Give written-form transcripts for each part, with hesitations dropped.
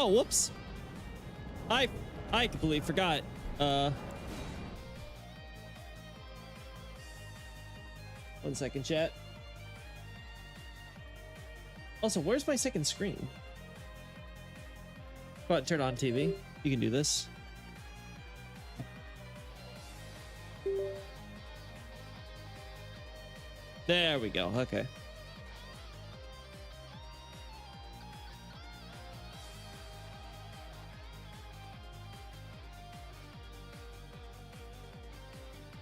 Oh, whoops. I completely forgot. 1 second, chat. Also, where's my second screen? Go ahead, turn on TV. You can do this. There we go. Okay.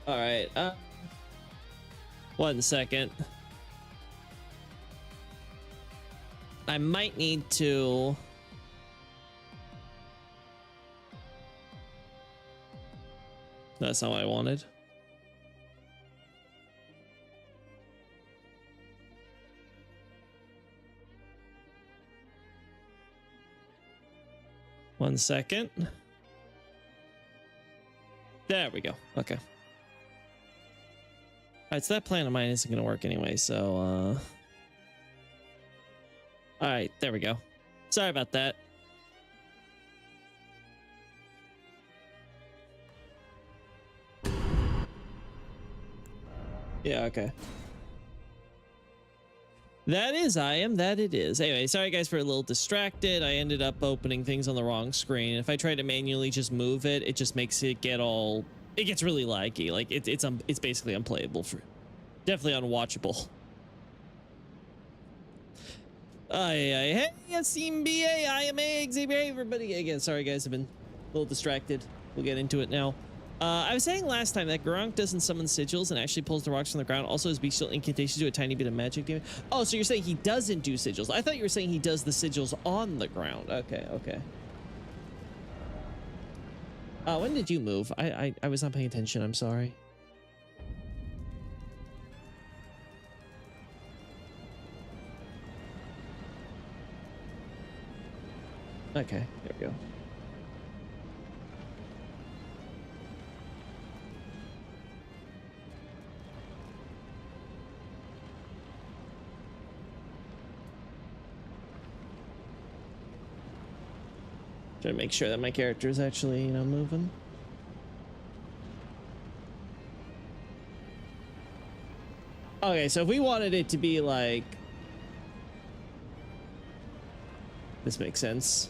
All right. 1 second. I might need to. That's not what I wanted. One second. There we go. Okay. All right, so that plan of mine isn't going to work anyway, so all right, there we go. Sorry about that. Yeah, okay. That is I am that it is. Anyway, sorry guys for a little distracted. I ended up opening things on the wrong screen. If I try to manually just move it, it just makes it get all, it gets really laggy. Like it's basically unplayable, for definitely unwatchable. Hey, Steam BA, IMA, Xavier, hey everybody. Again, sorry guys, I've been a little distracted. We'll get into it now. I was saying last time that Garunk doesn't summon sigils and actually pulls the rocks from the ground. Also, his bestial incantations do a tiny bit of magic damage. Oh, so you're saying he doesn't do sigils? I thought you were saying he does the sigils on the ground. Okay, okay. When did you move? I was not paying attention. I'm sorry. Okay, there we go. Try to make sure that my character is actually, you know, moving. Okay, so if we wanted it to be like, this makes sense.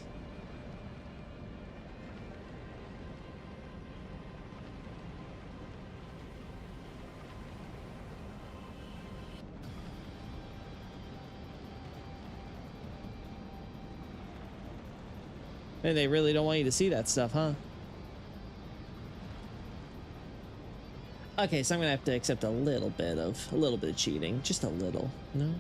And they really don't want you to see that stuff, huh? Okay, so I'm gonna have to accept a little bit of cheating, just a little, you know?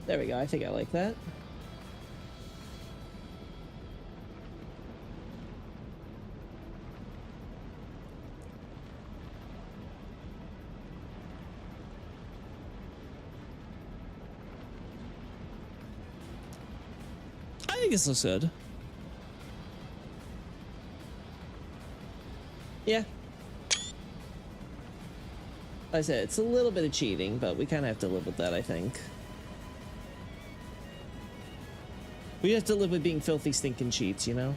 There we go. I think I like that. I think this looks good. Yeah. Like I said, it's a little bit of cheating, but we kind of have to live with that, I think. We have to live with being filthy, stinking cheats, you know?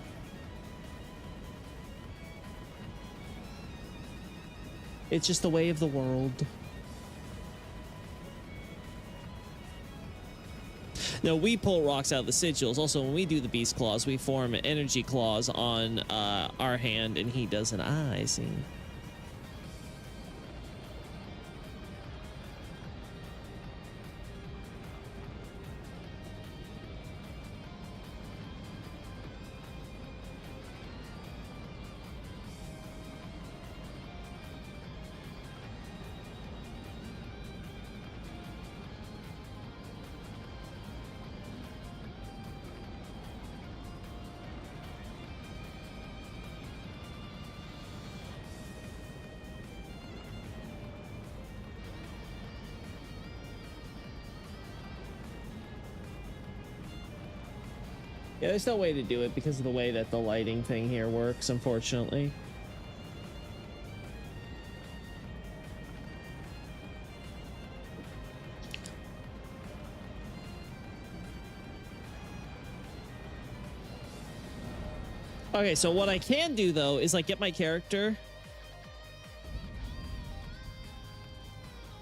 It's just the way of the world. No, we pull rocks out of the sigils. Also, when we do the beast claws, we form energy claws on our hand, and he does an eye. I see. Yeah, there's no way to do it because of the way that the lighting thing here works, unfortunately. Okay, so what I can do though is like get my character,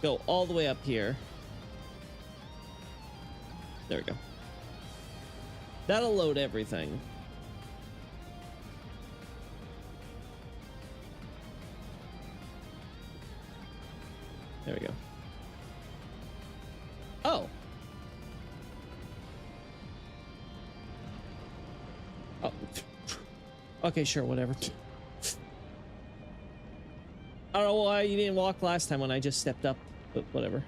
go all the way up here. There we go. That'll load everything. There we go. Oh. Oh. Okay, sure, whatever. I don't know why you didn't walk last time when I just stepped up, but whatever.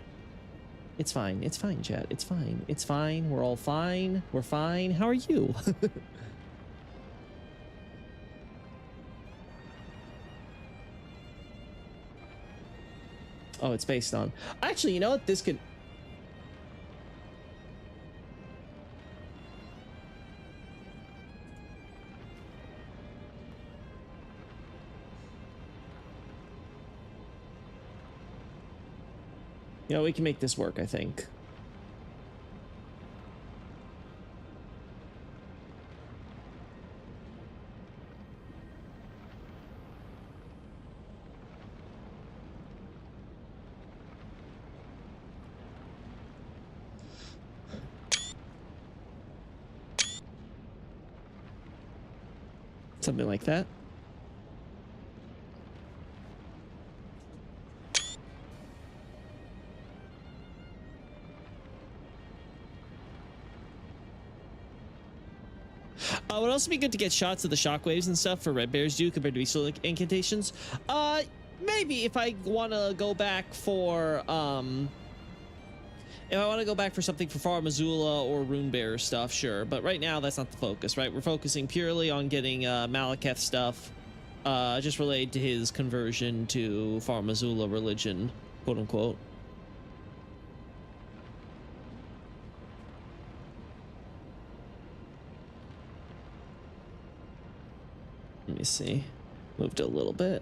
It's fine. It's fine, chat. It's fine. It's fine. We're all fine. We're fine. How are you? Oh, it's based on... Actually, you know what? This could... You know, we can make this work, I think. Something like that. Would also be good to get shots of the shockwaves and stuff for red bears do compared to beast like incantations. Maybe if I want to go back for if I want to go back for something for Far Missoula or Rune Bearer stuff, sure. But right now that's not the focus, right? We're focusing purely on getting Malekith stuff, just related to his conversion to Far Missoula religion, quote unquote. Let me see. Moved a little bit.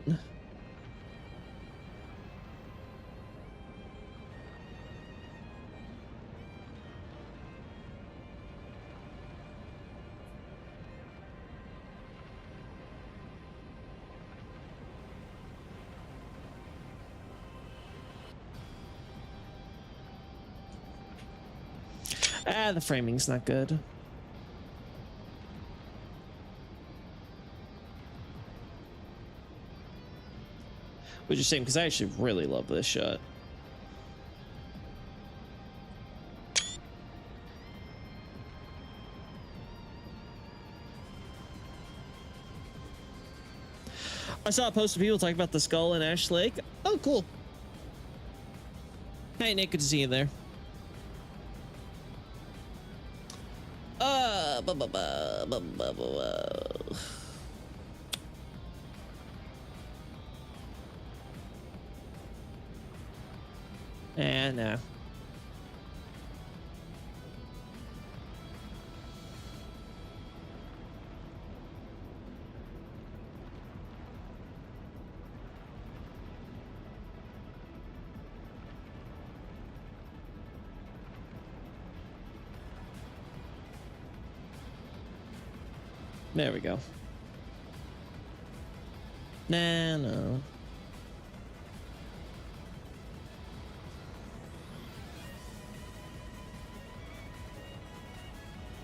The framing's not good. Which is a shame because I actually really love this shot. I saw a post of people talking about the skull in Ash Lake. Oh, cool. Hey, Nick, good to see you there. And no. There we go. Nah, no.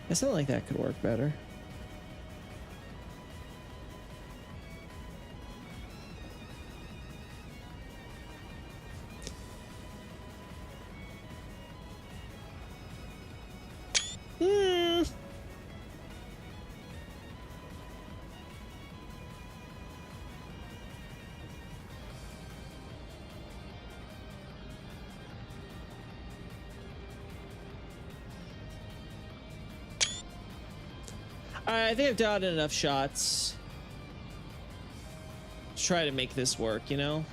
I sound like that could work better. I think I've done enough shots to try to make this work, you know?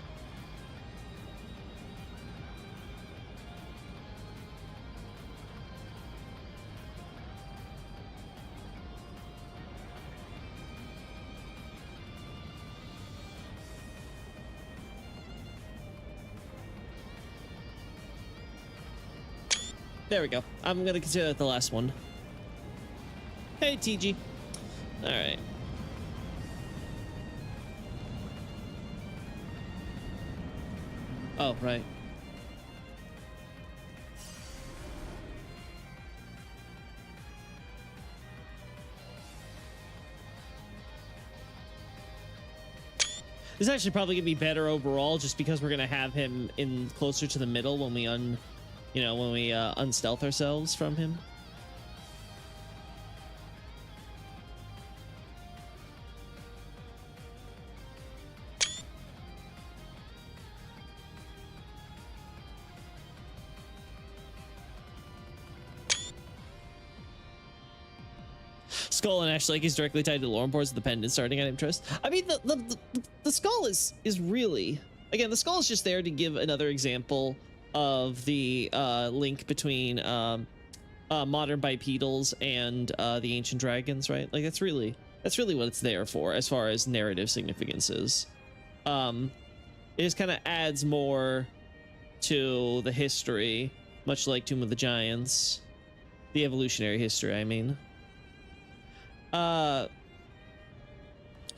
There we go. I'm gonna consider that the last one. Hey, TG. All right. Oh, right. This is actually probably gonna be better overall, just because we're gonna have him in closer to the middle when we unstealth ourselves from him. Skull and Ash Lake is directly tied to the lore boards of the pendant starting item trust. I mean, the skull is really, again, the skull is just there to give another example of the link between modern bipedals and the ancient dragons, right? Like that's really what it's there for as far as narrative significance is. It just kind of adds more to the history, much like Tomb of the Giants, the evolutionary history, I mean.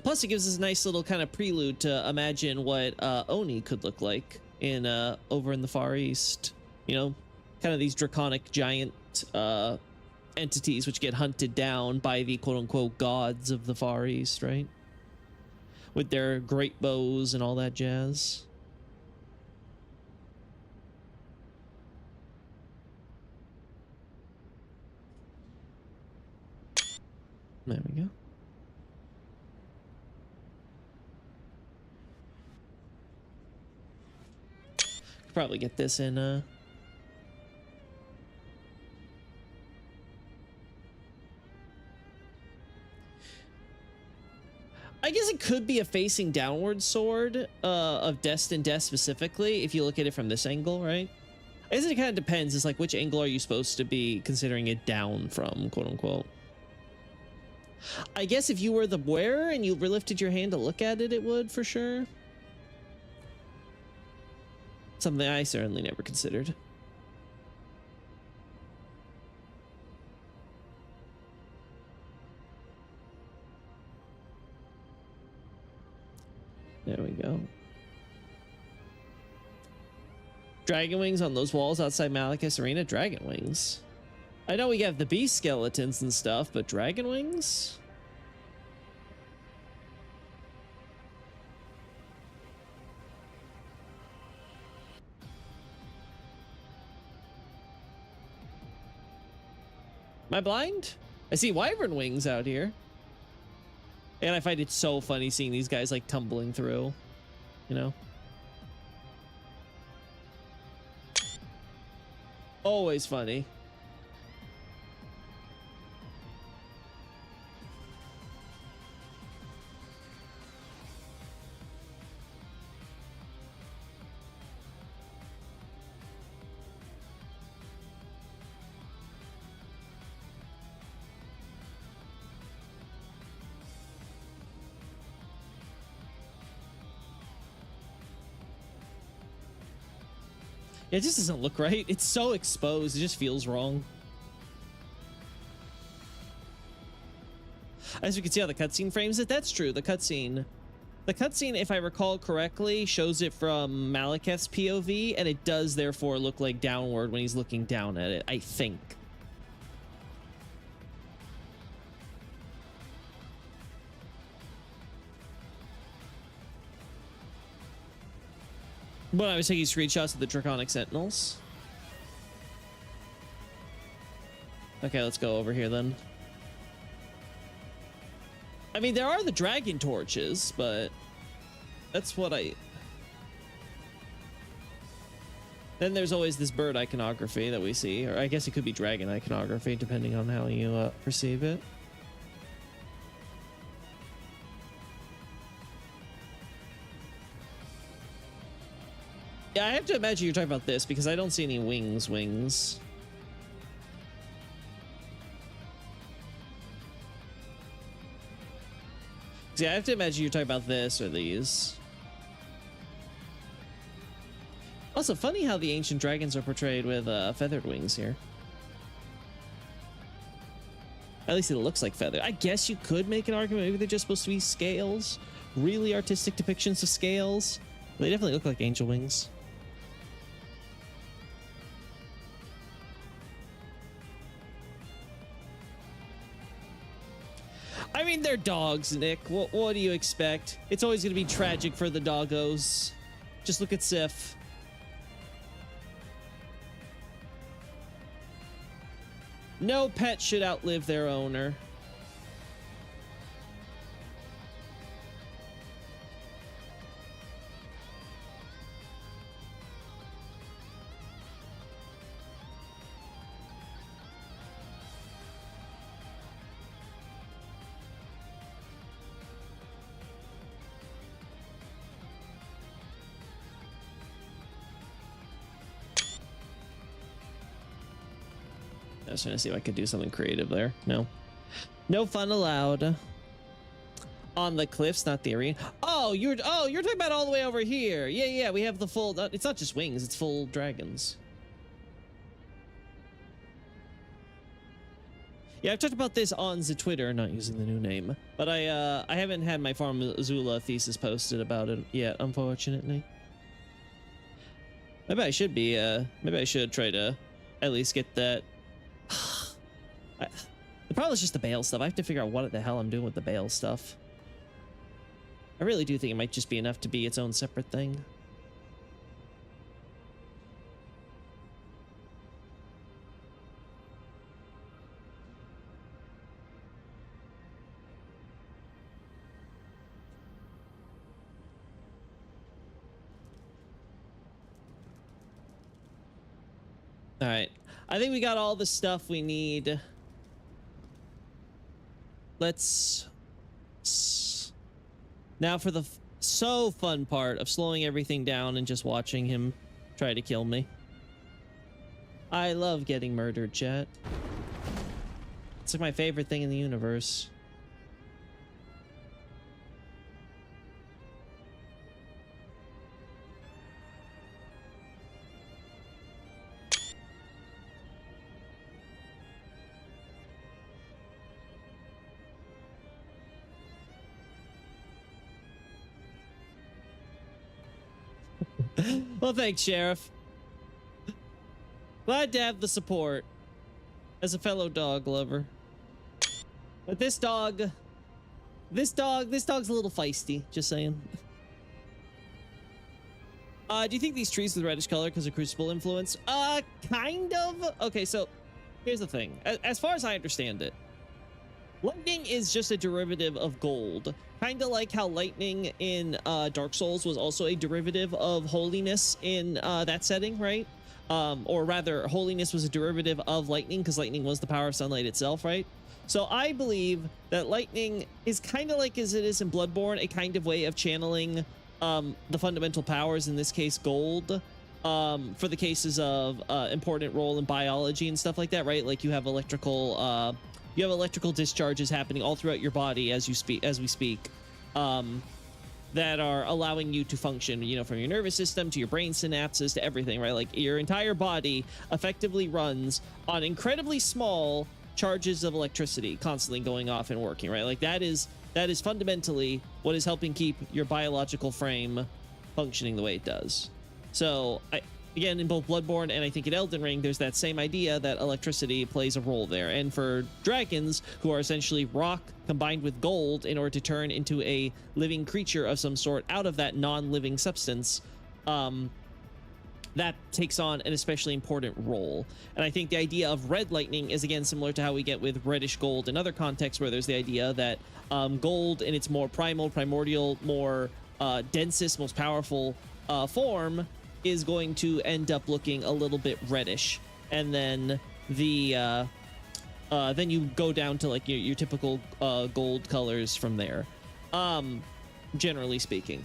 Plus it gives us a nice little kind of prelude to imagine what Oni could look like in over in the Far East, you know, kind of these draconic giant entities which get hunted down by the quote-unquote gods of the Far East, right, with their great bows and all that jazz. There we go. Could probably get this in I guess it could be a facing downward sword of Destined Death specifically, if you look at it from this angle, right? I guess it kind of depends. It's like, which angle are you supposed to be considering it down from, quote unquote? I guess if you were the wearer and you lifted your hand to look at it, it would for sure. Something I certainly never considered. There we go. Dragon wings on those walls outside Malekith's arena? Dragon wings? I know we have the beast skeletons and stuff, but dragon wings? Am I blind? I see wyvern wings out here. And I find it so funny seeing these guys like tumbling through, you know? Always funny. It just doesn't look right. It's so exposed. It just feels wrong. As you can see how the cutscene frames it, that's true. The cutscene, if I recall correctly, shows it from Malekith's POV, and it does therefore look like downward when he's looking down at it, I think. When I was taking screenshots of the Draconic Sentinels. Okay, let's go over here then. I mean, there are the dragon torches, but that's what I... Then there's always this bird iconography that we see, or I guess it could be dragon iconography, depending on how you perceive it. Yeah, I have to imagine you're talking about this because I don't see any wings. See, I have to imagine you're talking about this or these. Also, funny how the ancient dragons are portrayed with feathered wings here. At least it looks like feather. I guess you could make an argument. Maybe they're just supposed to be scales. Really artistic depictions of scales. They definitely look like angel wings. I mean, they're dogs, Nick. What do you expect? It's always going to be tragic for the doggos. Just look at Sif. No pet should outlive their owner. I was trying to see if I could do something creative there. No. No fun allowed. On the cliffs, not the arena. Oh, you're talking about all the way over here. Yeah, we have the full, it's not just wings, it's full dragons. Yeah, I've talked about this on the Twitter, not using the new name, but I haven't had my Farm Zula thesis posted about it yet, unfortunately. Maybe I should be, maybe I should try to at least get that. The problem is just the Bale stuff. I have to figure out what the hell I'm doing with the Bale stuff. I really do think it might just be enough to be its own separate thing. All right. I think we got all the stuff we need. Let's... Now for the so fun part of slowing everything down and just watching him try to kill me. I love getting murdered, chat. It's like my favorite thing in the universe. Well, thanks, Sheriff. Glad to have the support as a fellow dog lover. But this dog's a little feisty, just saying. Do you think these trees with reddish color because of crucible influence? Kind of. Okay, so here's the thing. As far as I understand it, lightning is just a derivative of gold. Kind of like how lightning in Dark Souls was also a derivative of holiness in that setting, right? Or rather, holiness was a derivative of lightning because lightning was the power of sunlight itself, right? So I believe that lightning is kind of like as it is in Bloodborne, a kind of way of channeling the fundamental powers, in this case, gold, for the cases of important role in biology and stuff like that, right? Like you have electrical discharges happening all throughout your body as we speak, that are allowing you to function, you know, from your nervous system to your brain synapses to everything, right? Like your entire body effectively runs on incredibly small charges of electricity constantly going off and working, right? Like that is fundamentally what is helping keep your biological frame functioning the way it does. So again, in both Bloodborne and I think in Elden Ring, there's that same idea that electricity plays a role there. And for dragons, who are essentially rock combined with gold in order to turn into a living creature of some sort out of that non-living substance, that takes on an especially important role. And I think the idea of red lightning is, again, similar to how we get with reddish gold in other contexts, where there's the idea that gold in its more primordial, more densest, most powerful form is going to end up looking a little bit reddish, and then then you go down to like your typical gold colors from there, generally speaking.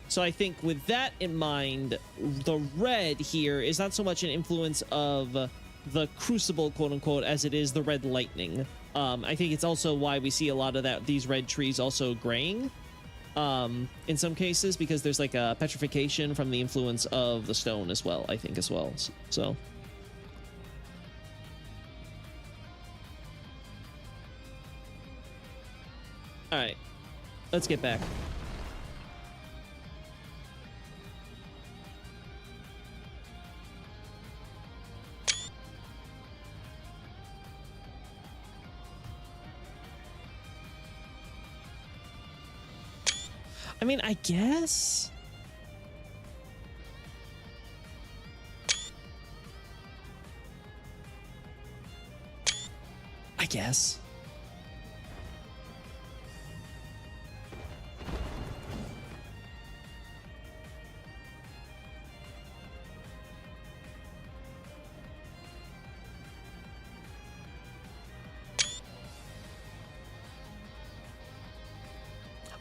So I think with that in mind, the red here is not so much an influence of the crucible, quote unquote, as it is the red lightning. I think it's also why we see a lot of these red trees also graying in some cases, because there's like a petrification from the influence of the stone as well, I think, as well. So Let's get back. I mean, I guess. I guess.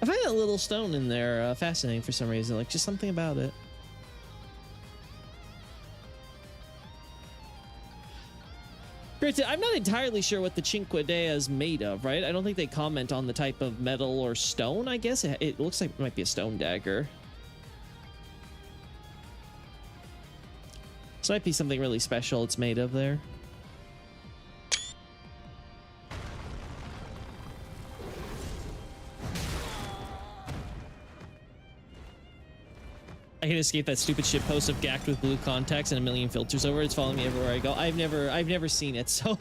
I find that little stone in there fascinating for some reason, like just something about it. Granted, I'm not entirely sure what the Cinque Dea is made of, right? I don't think they comment on the type of metal or stone, I guess. It looks like it might be a stone dagger. This might be something really special it's made of there. I can escape that stupid shit post of gacked with blue contacts and a million filters over. It's following me everywhere I go. I've never seen it, so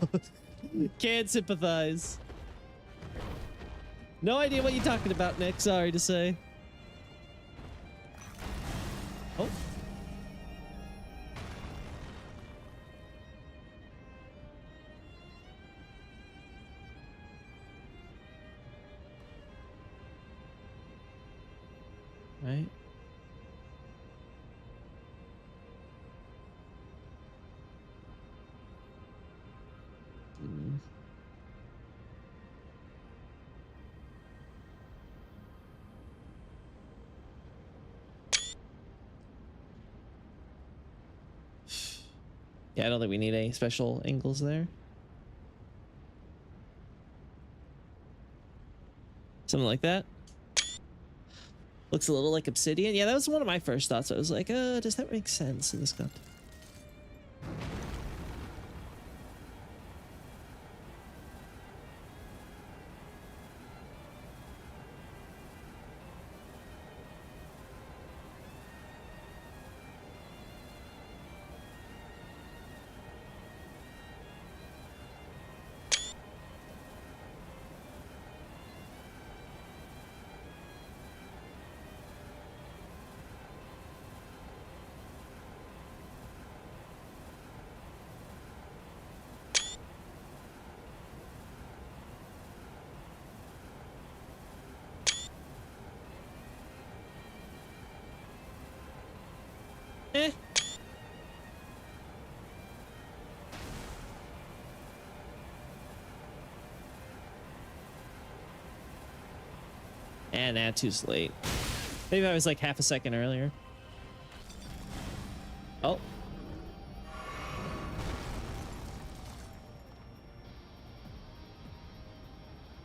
can't sympathize. No idea what you're talking about, Nick. Sorry to say. Oh. Right. Yeah, I don't think we need any special angles there. Something like that. Looks a little like obsidian. Yeah, that was one of my first thoughts. I was like, does that make sense in this context? Eh. And nah, too late. Maybe I was like half a second earlier. Oh.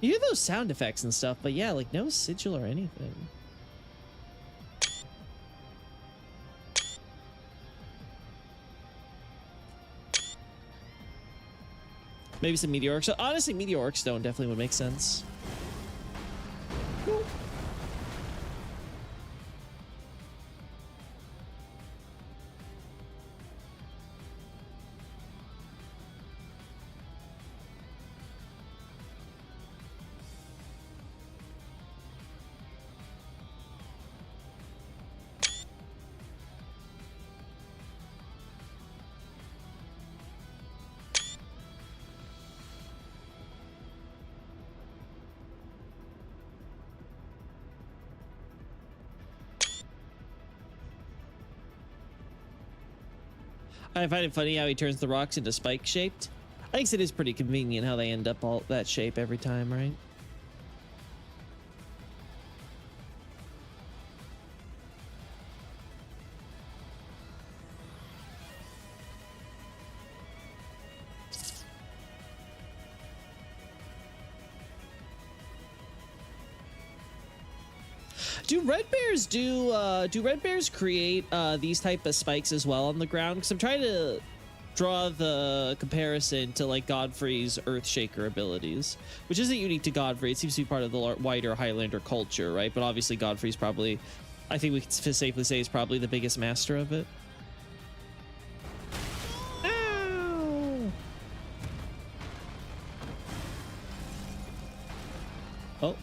You hear those sound effects and stuff, but yeah, like no sigil or anything. Maybe some meteoric stone. Honestly, meteoric stone definitely would make sense. Cool. I find it funny how he turns the rocks into spike shaped. I think it is pretty convenient how they end up all that shape every time, right? Do red bears create these type of spikes as well on the ground? Because I'm trying to draw the comparison to like Godfrey's Earthshaker abilities, which isn't unique to Godfrey. It seems to be part of the wider Highlander culture, right? But obviously Godfrey's probably, I think we can safely say, is probably the biggest master of it. Ow! Oh.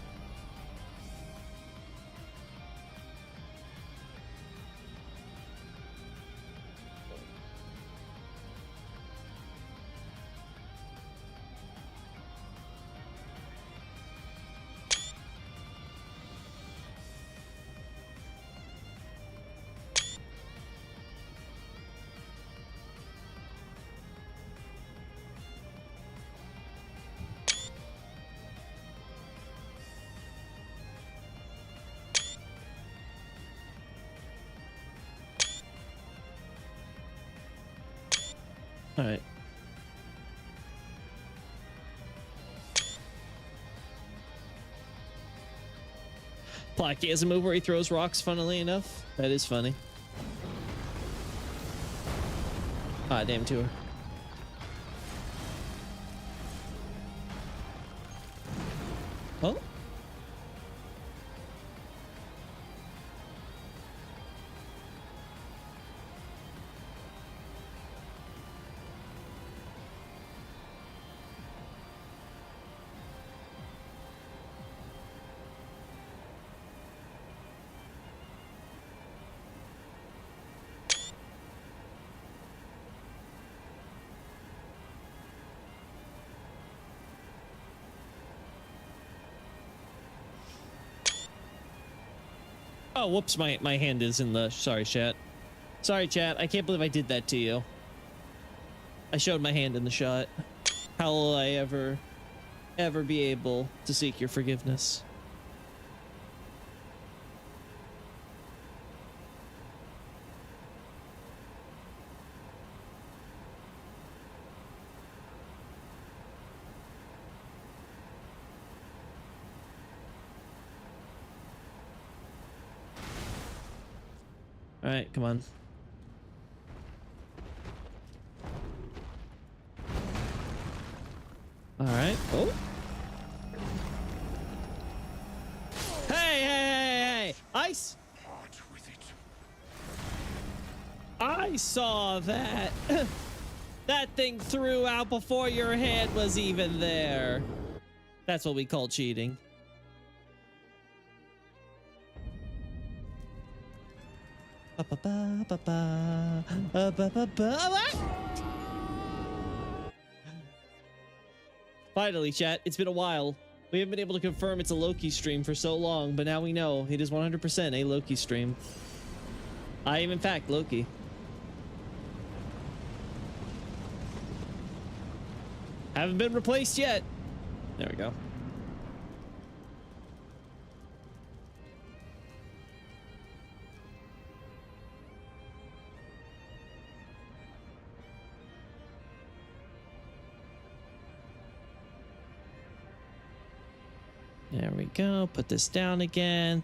All right. Placky has a move where he throws rocks, funnily enough. That is funny. Ah, damn tour. Oh. Oh, whoops, my hand is in the... Sorry, chat. Sorry, chat. I can't believe I did that to you. I showed my hand in the shot. How will I ever be able to seek your forgiveness? All right, come on. All right. Oh. Hey! I saw that. That thing threw out before your head was even there. That's what we call cheating. Finally, chat. It's been a while. We haven't been able to confirm it's a Loki stream for so long, but now we know it is 100% a Loki stream. I am, in fact, Loki. Haven't been replaced yet. There we go. There we go. Put this down again.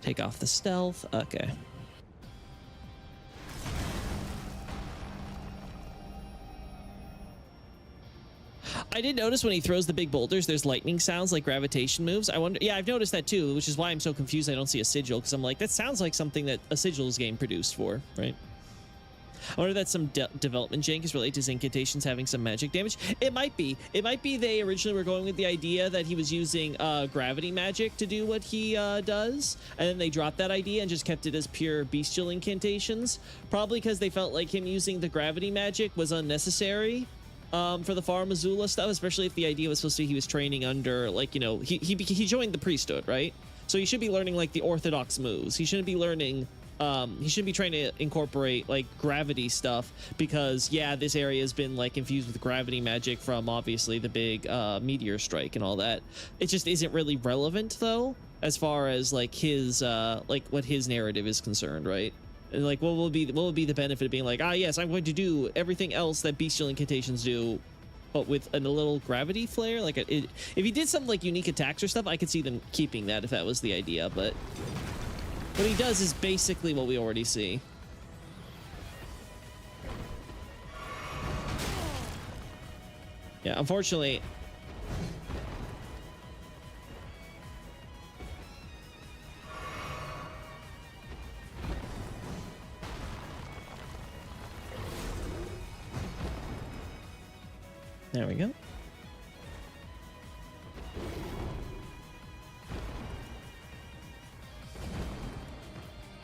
Take off the stealth. Okay. I did notice when he throws the big boulders, there's lightning sounds like gravitation moves. I wonder. Yeah, I've noticed that too, which is why I'm so confused I don't see a sigil, because I'm like, that sounds like something that a sigil's game produced for, right? I wonder if that's some development jank is related to his incantations having some magic damage. It might be. It might be they originally were going with the idea that he was using gravity magic to do what he does, and then they dropped that idea and just kept it as pure bestial incantations. Probably because they felt like him using the gravity magic was unnecessary for the Far Missoula stuff, especially if the idea was supposed to be he was training under, like, you know, he joined the priesthood, right? So he should be learning like the orthodox moves. He shouldn't be learning... he shouldn't be trying to incorporate like gravity stuff, because yeah, this area has been like infused with gravity magic from obviously the big meteor strike and all that. It just isn't really relevant though, as far as like his like what his narrative is concerned, right? And like what will be the benefit of being like, ah yes, I'm going to do everything else that bestial incantations do, but with a little gravity flare? Like if he did some like unique attacks or stuff, I could see them keeping that if that was the idea, but what he does is basically what we already see. Yeah, unfortunately. There we go.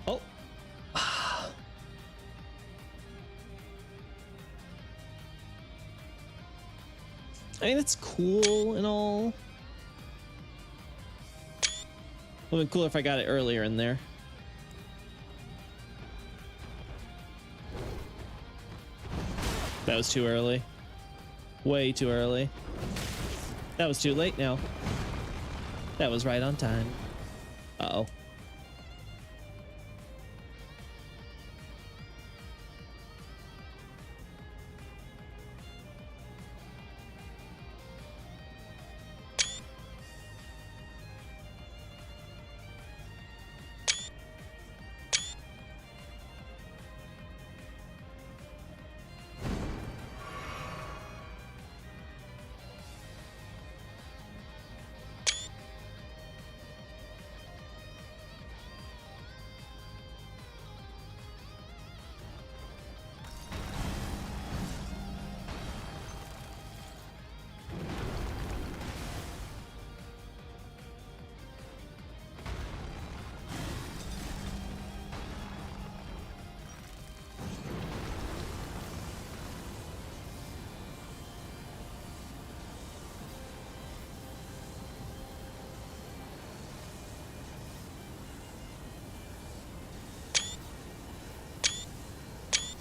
Oh. I mean, it's cool and all. Would have been cooler if I got it earlier in there. That was too early. Way too early. That was too late now. That was right on time. Uh-oh.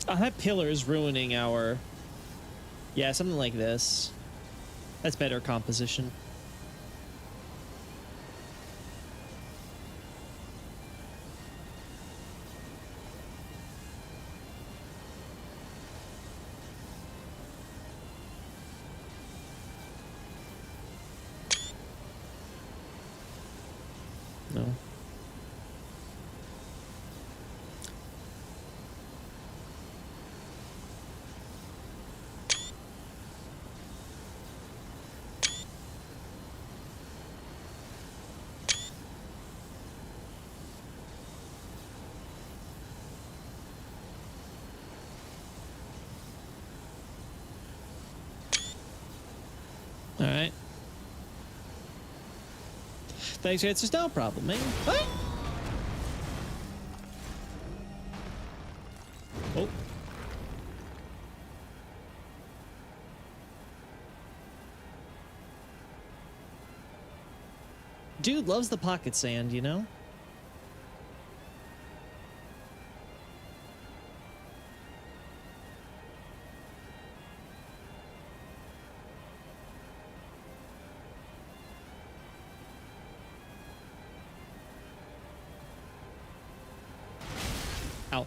Oh, that pillar is ruining our... Yeah, something like this. That's better composition. No. All right. Thanks, it's no problem, man. What? Oh. Dude loves the pocket sand, you know? Ow.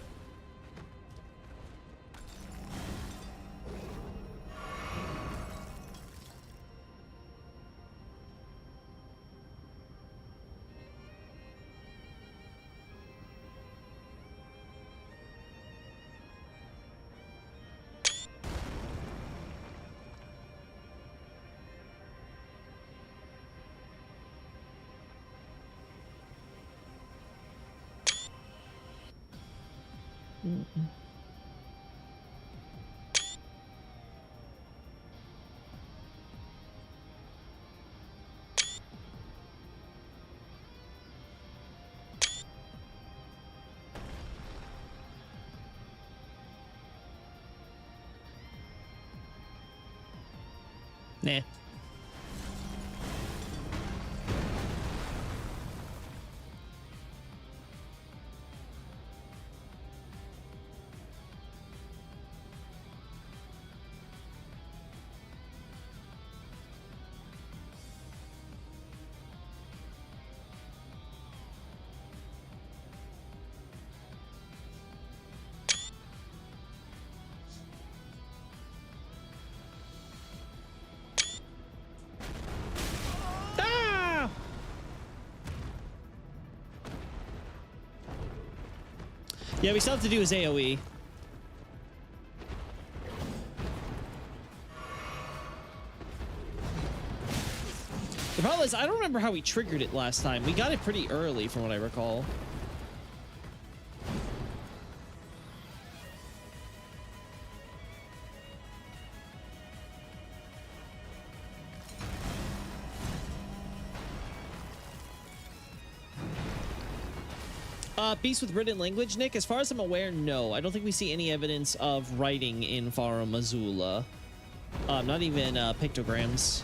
Mm-mm. Nah. Ah! Yeah, we still have to do his AoE. problem is, I don't remember how we triggered it last time. We got it pretty early from what I recall. Beast with written language, Nick? As far as I'm aware, no. I don't think we see any evidence of writing in Faro Mazula. Not even pictograms.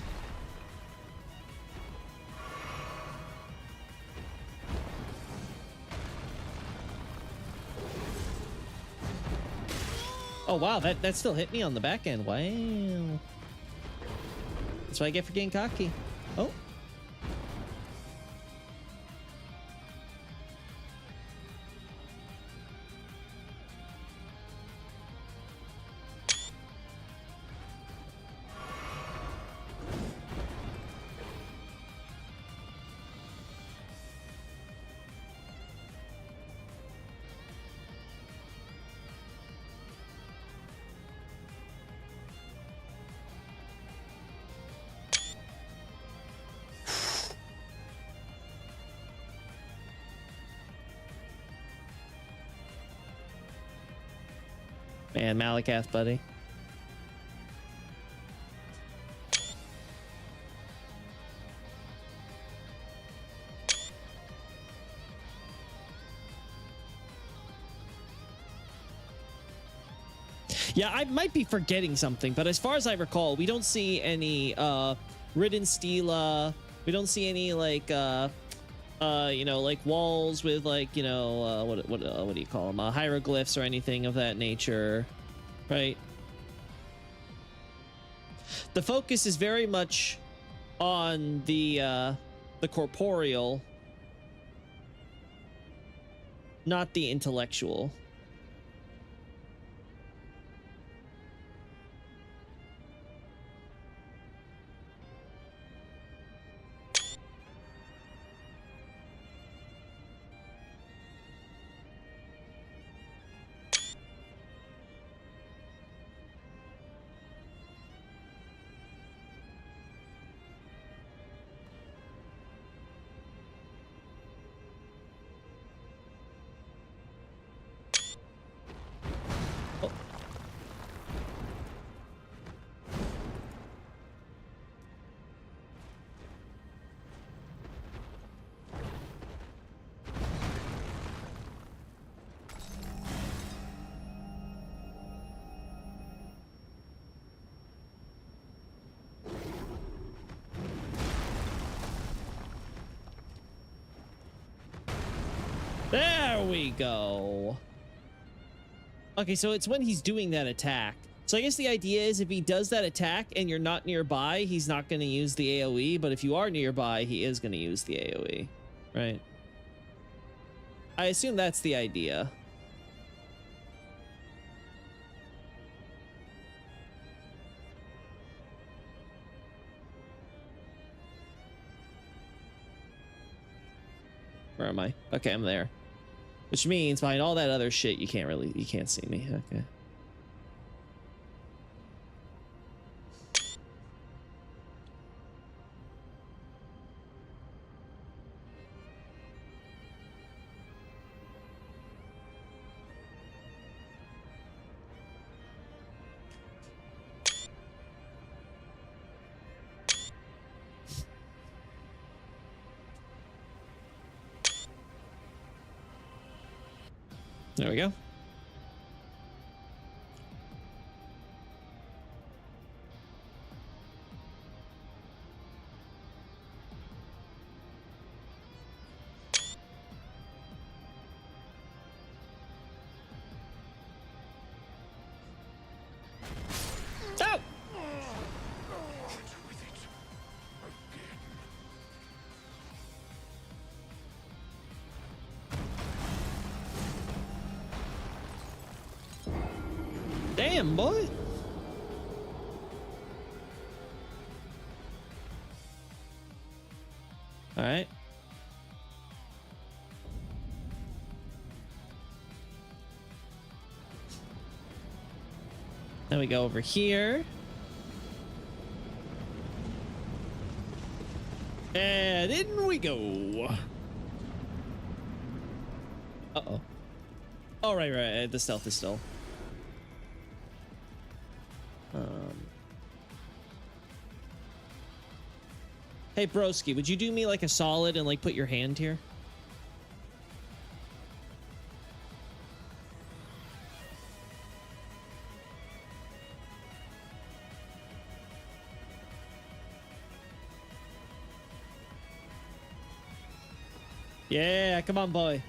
Oh, wow. That still hit me on the back end. Wow. That's what I get for getting cocky. Oh. Man, Malakath, buddy. Yeah, I might be forgetting something, but as far as I recall, we don't see any Ridden Stela. We don't see any like you know, like walls with like, you know, what do you call them? Hieroglyphs or anything of that nature, right? The focus is very much on the corporeal, not the intellectual. There we go. Okay, so it's when he's doing that attack. So I guess the idea is if he does that attack and you're not nearby, he's not going to use the AoE, but if you are nearby, he is going to use the AoE, right? I assume that's the idea. Where am I? Okay, I'm there. Which means behind all that other shit, you can't see me. Okay. There we go. Oh! Damn, boy. All right. Then we go over here. And in we go. Uh-oh. Oh, right. The stealth is still. Hey, broski, would you do me like a solid and like put your hand here? Yeah, come on, boy.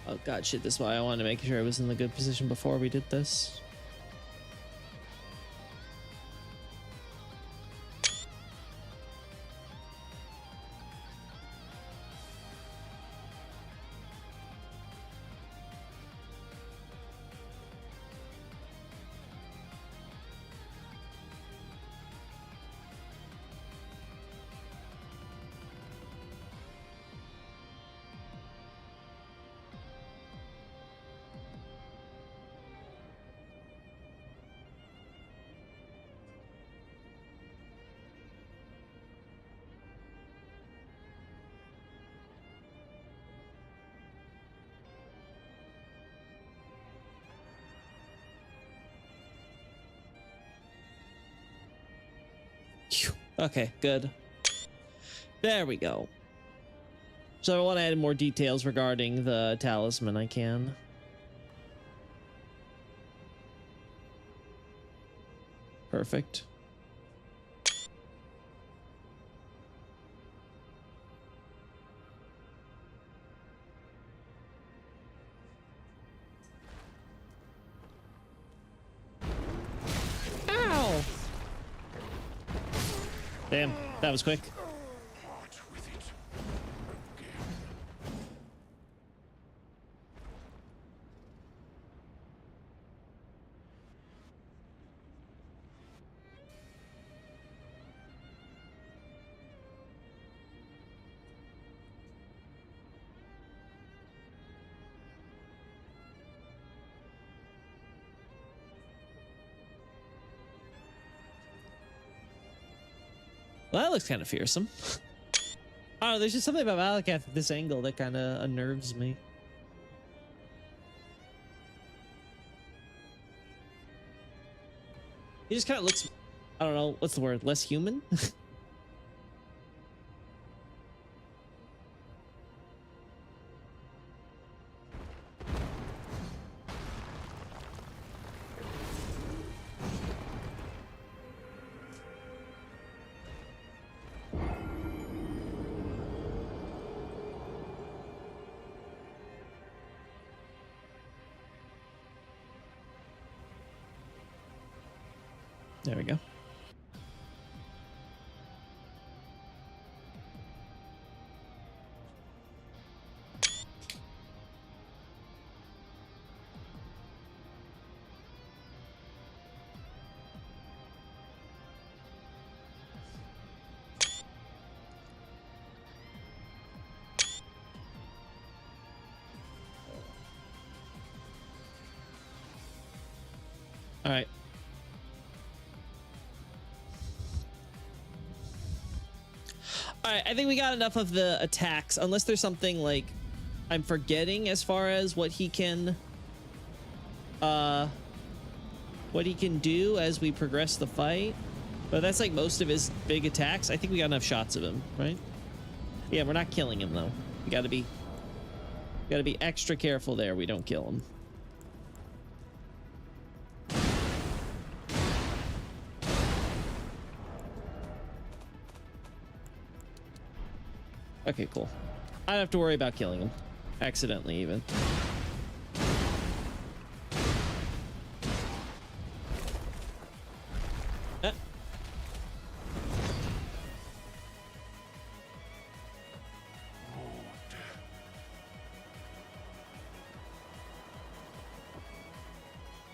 Oh god, shit, this is why I wanted to make sure I was in the good position before we did this. Okay, good. There we go. So I want to add more details regarding the talisman. I can. Perfect. Ow! Damn, that was quick. Well, that looks kind of fearsome. Oh, there's just something about Malakath at this angle that kind of unnerves me. He just kind of looks, I don't know, what's the word? Less human? There we go. All right. All right, I think we got enough of the attacks, unless there's something like I'm forgetting as far as what he can what he can do as we progress the fight. But that's like most of his big attacks. I think we got enough shots of him, right? Yeah, we're not killing him though. We gotta be extra careful there. We don't kill him. Okay, cool. I don't have to worry about killing him. Accidentally, even. Ah.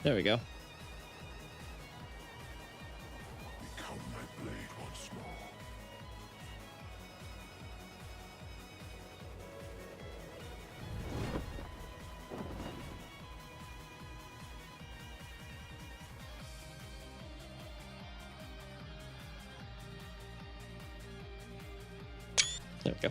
There we go. Become my blade once more. There we go.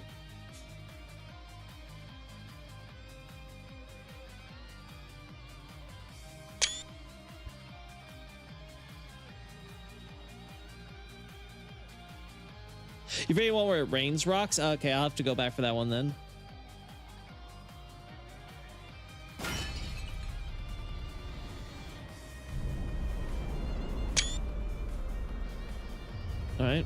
You very well where it rains rocks? Okay, I'll have to go back for that one then. All right.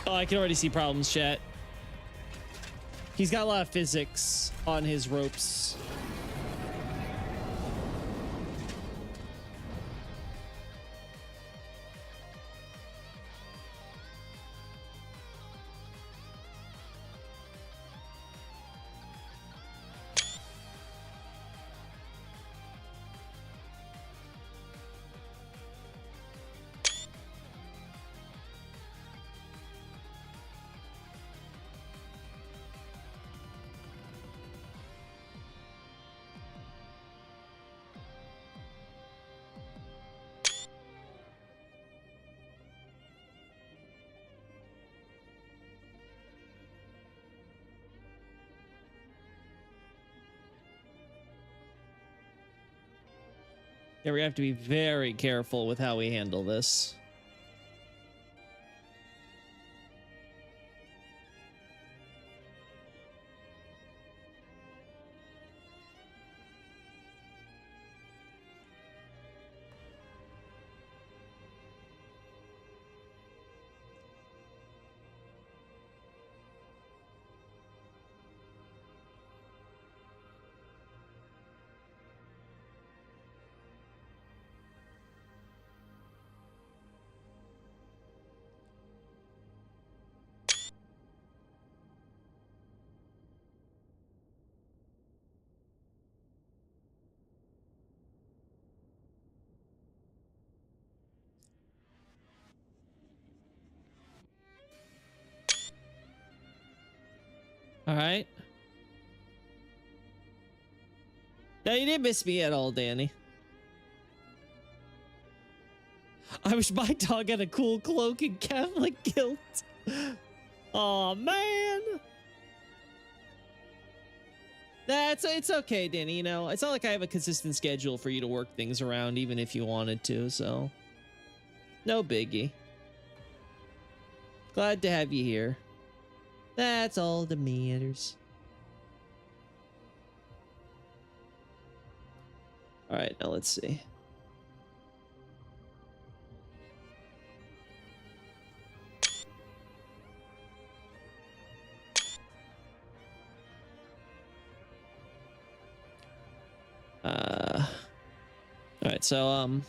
Oh, I can already see problems, chat. He's got a lot of physics on his ropes. Yeah, we have to be very careful with how we handle this. All right. Now, you didn't miss me at all, Danny. I wish my dog had a cool cloak and Catholic kilt. Oh man. It's okay, Danny. You know, it's not like I have a consistent schedule for you to work things around, even if you wanted to, so no biggie. Glad to have you here. That's all that matters. All right, now let's see. All right, so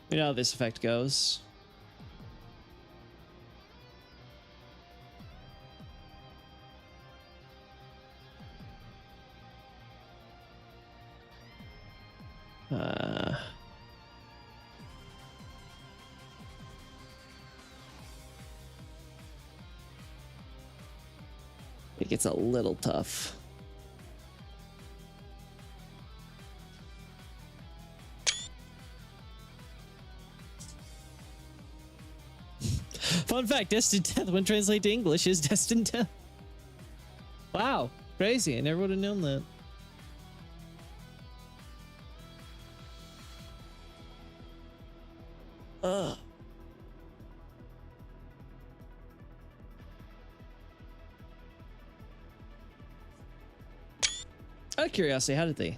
you know how this effect goes. it's a little tough. Fun fact, destined death when translated to English is destined death. Wow, crazy. I never would have known that. Ugh. Out of curiosity, how did they?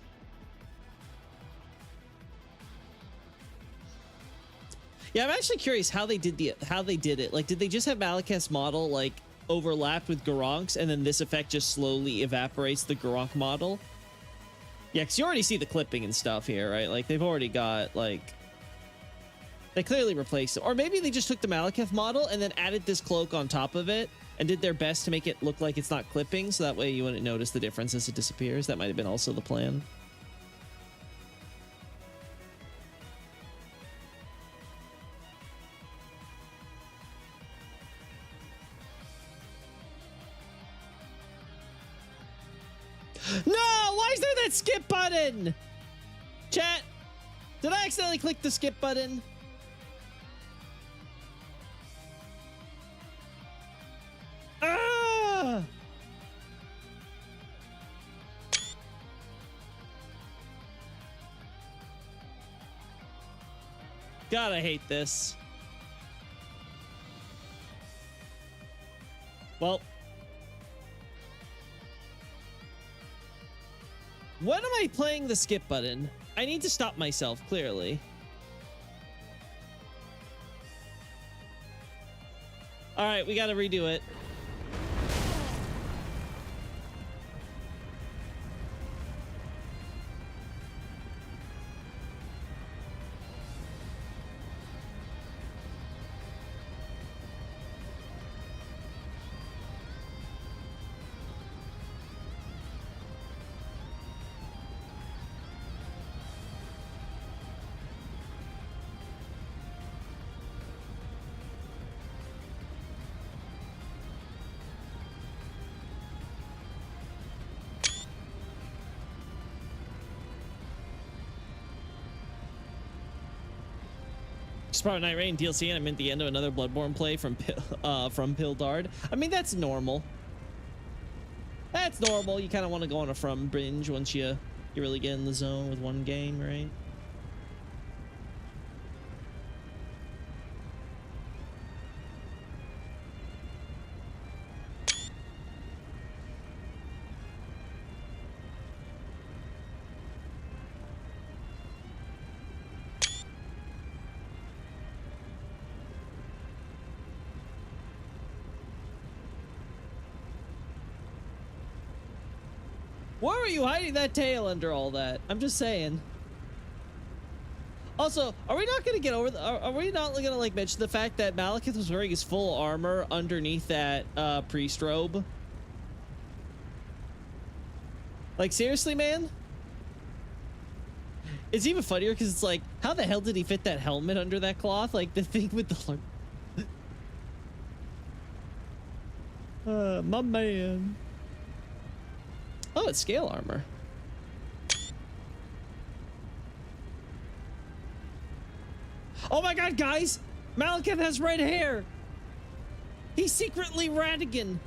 Yeah, I'm actually curious how they did it. Like, did they just have Malekith's model like overlapped with Garonk's, and then this effect just slowly evaporates the Garonk model? Yeah, because you already see the clipping and stuff here, right? Like, they've already got like, they clearly replaced it, or maybe they just took the Malekith model and then added this cloak on top of it and did their best to make it look like it's not clipping, so that way you wouldn't notice the difference as it disappears. That might have been also the plan. No! Why is there that skip button? Chat, did I accidentally click the skip button? Ah! God, I hate this. Well, when am I playing the skip button? I need to stop myself, clearly. All right, we got to redo it. Sprout Night Rain DLC, and I'm at the end of another Bloodborne play from Pildard. I mean, that's normal. That's normal. You kind of want to go on a From binge once you really get in the zone with one game, right? Why are you hiding that tail under all that? I'm just saying. Also, are we not going to get over are we not going to like mention the fact that Malekith was wearing his full armor underneath that priest robe? Like, seriously, man? It's even funnier because it's like, how the hell did he fit that helmet under that cloth? Like the thing with the my man. Oh, it's scale armor. Oh my god, guys! Malekith has red hair! He's secretly Radigan!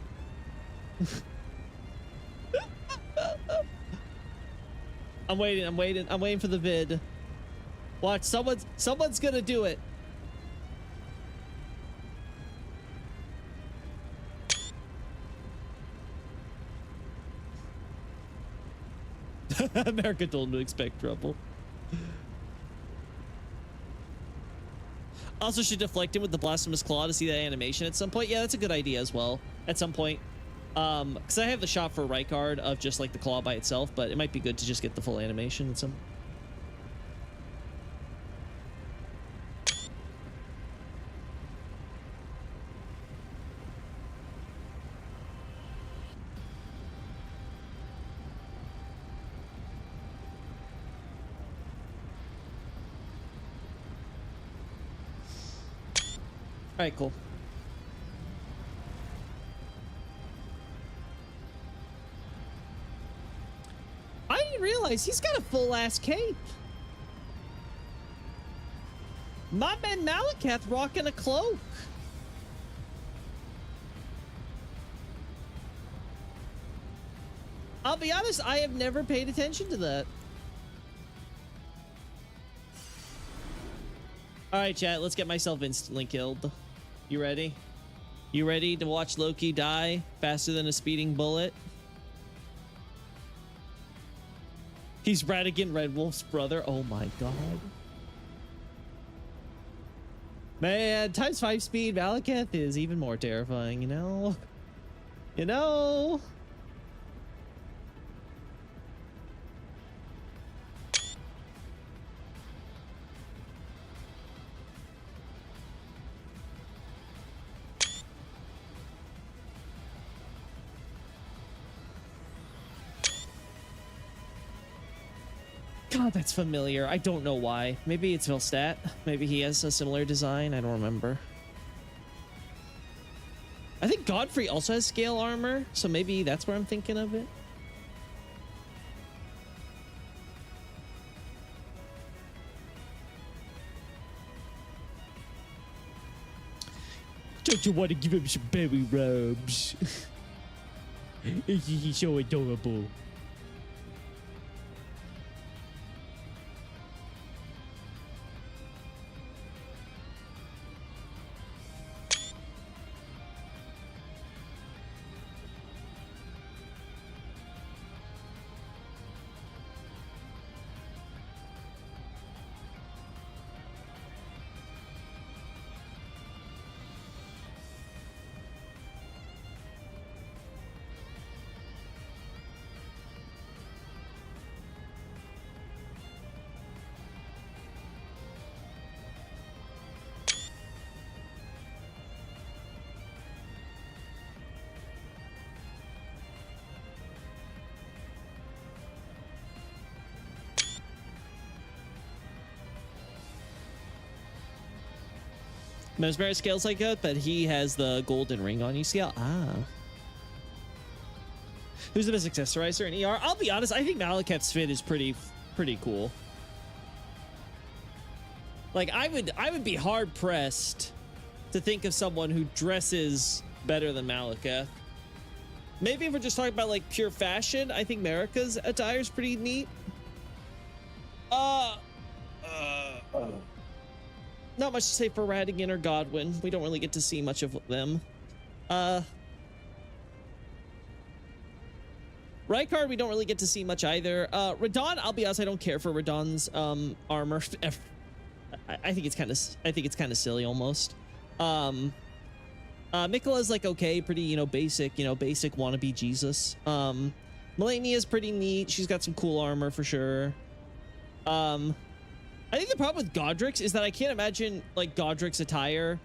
I'm waiting for the vid. Watch, someone's gonna do it. America told him to expect trouble. Also should deflect him with the blasphemous claw to see that animation at some point. Yeah, that's a good idea as well. At some point. Because I have the shot for Rykard of just like the claw by itself, but it might be good to just get the full animation at some. All right, cool. didn't realize he's got a full ass cape. My man Malakath rocking a cloak. I'll be honest, I have never paid attention to that. All right, chat, let's get myself instantly killed. You ready? You ready to watch Loki die faster than a speeding bullet? He's Radigan Red Wolf's brother. Oh my god. Man, ×5 speed Malakath is even more terrifying, you know? You know? God, that's familiar. I don't know why. Maybe it's Vilstat. Maybe he has a similar design. I don't remember. I think Godfrey also has scale armor, so maybe that's where I'm thinking of it. Don't you want to give him some berry rubs? He's so adorable. Mesmeric scales like that, but he has the golden ring on UCL. Ah. Who's the best accessorizer in ER? I'll be honest, I think Malakath's fit is pretty cool. Like I would be hard pressed to think of someone who dresses better than Malakath. Maybe if we're just talking about like pure fashion, I think Marika's attire is pretty neat. Not much to say for Radigan or Godwin. We don't really get to see much of them. Rykard, we don't really get to see much either. Radon, I'll be honest, I don't care for Radon's armor. I think it's kind of silly almost. Mikola's like okay, pretty basic, basic wannabe Jesus. Melania's pretty neat. She's got some cool armor for sure. I think the problem with Godric's is that I can't imagine like Godric's attire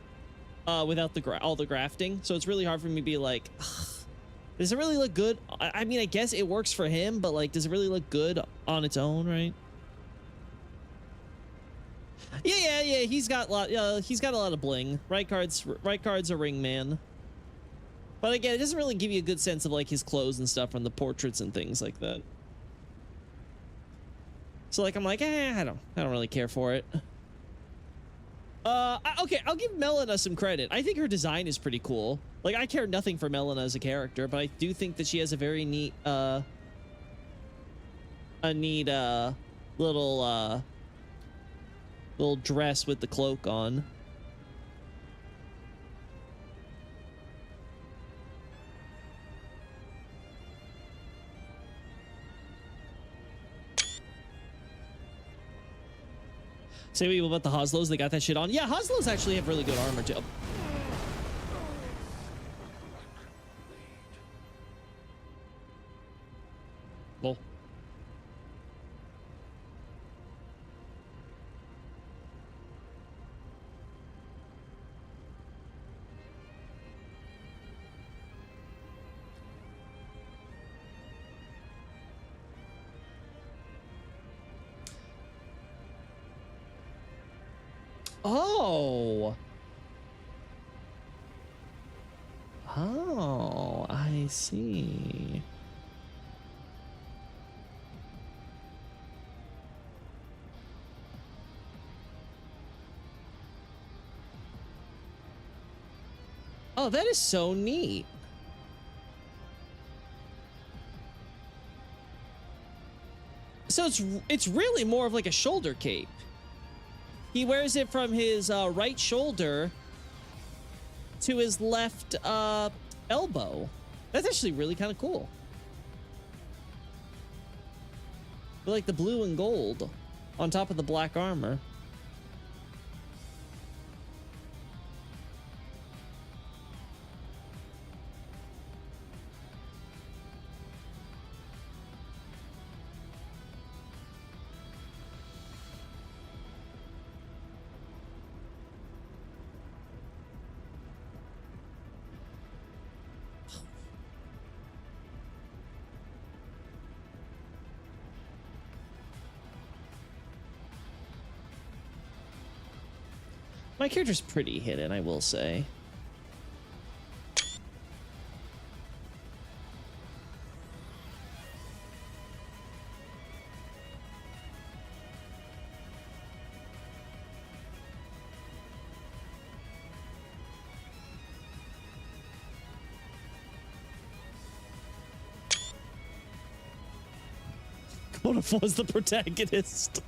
without all the grafting. So it's really hard for me to be like, ugh, does it really look good? I mean, I guess it works for him, but like, does it really look good on its own, right? Yeah. He's got a lot of bling. Rykard's a ring man. But again, it doesn't really give you a good sense of like his clothes and stuff from the portraits and things like that. So like I'm like, I don't really care for it. Okay, I'll give Melina some credit. I think her design is pretty cool. Like I care nothing for Melina as a character, but I do think that she has a very neat little dress with the cloak on. Say what about the Hoslows, they got that shit on. Yeah, Hoslows actually have really good armor too. Lol. Oh, I see. Oh, that is so neat. So it's really more of like a shoulder cape. He wears it from his right shoulder to his left elbow. That's actually really kind of cool. I like the blue and gold on top of the black armor. My character's pretty hidden, I will say. Kodaf was the protagonist.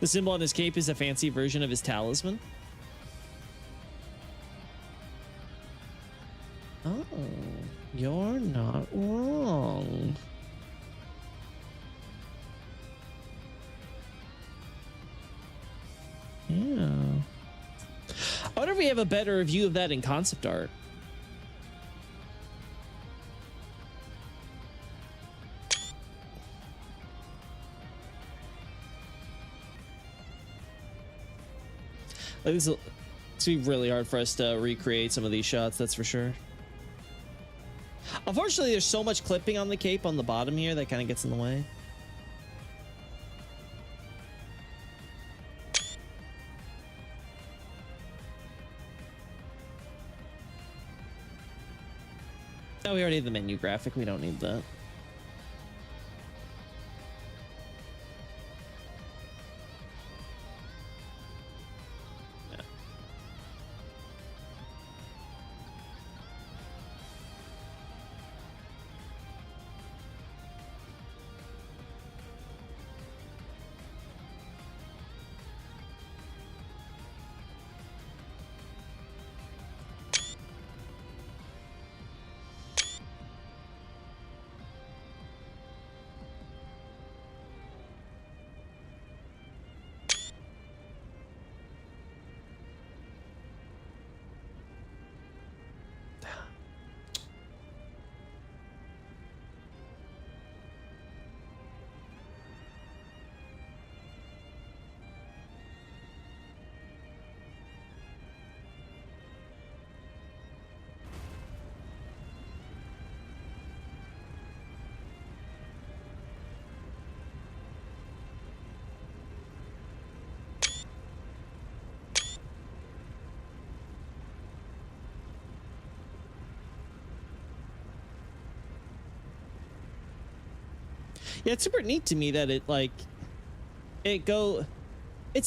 The symbol on his cape is a fancy version of his talisman. Oh, you're not wrong. Yeah. I wonder if we have a better view of that in concept art. Like this, it's gonna be really hard for us to recreate some of these shots, that's for sure. Unfortunately, there's so much clipping on the cape on the bottom here that kind of gets in the way. Oh, we already have the menu graphic. We don't need that. Yeah, it's super neat to me that it like it's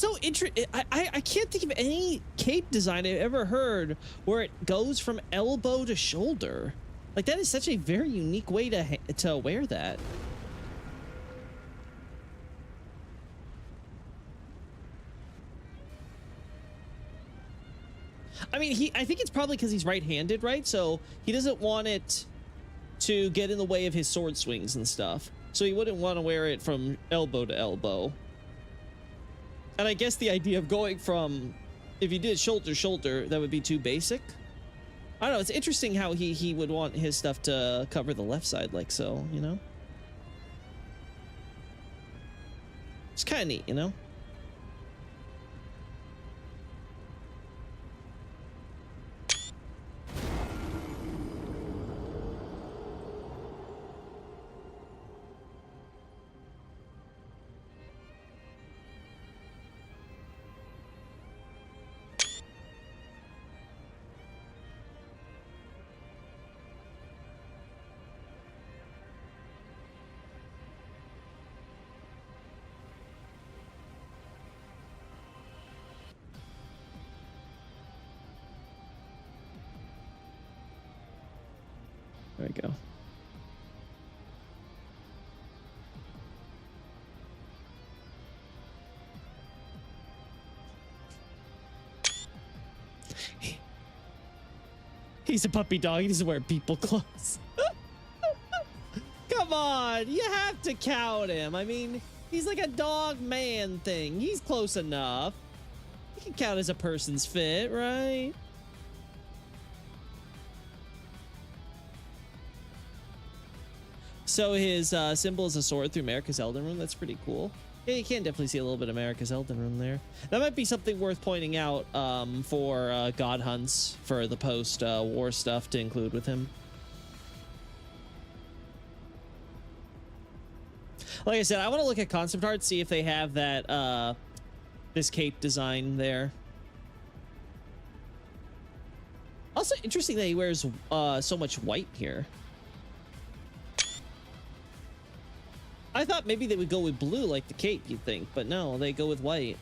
so interesting. I can't think of any cape design I've ever heard where it goes from elbow to shoulder. Like that is such a very unique way to wear that. I mean, I think it's probably because he's right-handed, right? So he doesn't want it to get in the way of his sword swings and stuff. So he wouldn't want to wear it from elbow to elbow. And I guess the idea of going from, if you did shoulder to shoulder, that would be too basic. I don't know. It's interesting how he would want his stuff to cover the left side like so, you know? It's kind of neat, you know? There we go. He's a puppy dog. He doesn't wear people clothes. Come on, you have to count him. I mean, he's like a dog man thing. He's close enough. He can count as a person's fit, right? So his symbol is a sword through America's Elden Rune. That's pretty cool. Yeah, you can definitely see a little bit of America's Elden Rune there. That might be something worth pointing out for God Hunts for the post-war stuff to include with him. Like I said, I want to look at concept art, see if they have that this cape design there. Also interesting that he wears so much white here. I thought maybe they would go with blue like the cape, you'd think, but no, they go with white.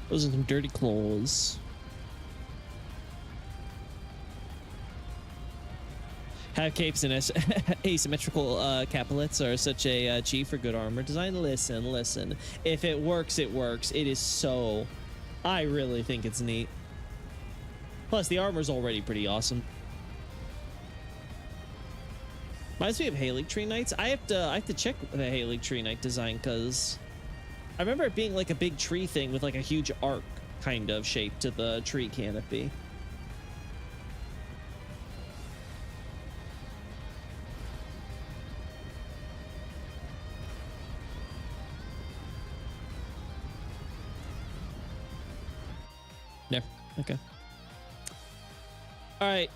Those are some dirty claws. Have capes and asymmetrical caplets are such a G for good armor design. Listen. If it works, it works. It is so... I really think it's neat. Plus, the armor's already pretty awesome. Reminds me of Haley Tree Knights. I have to check the Haley Tree Knight design because I remember it being like a big tree thing with like a huge arc kind of shape to the tree canopy. No. Okay. All right.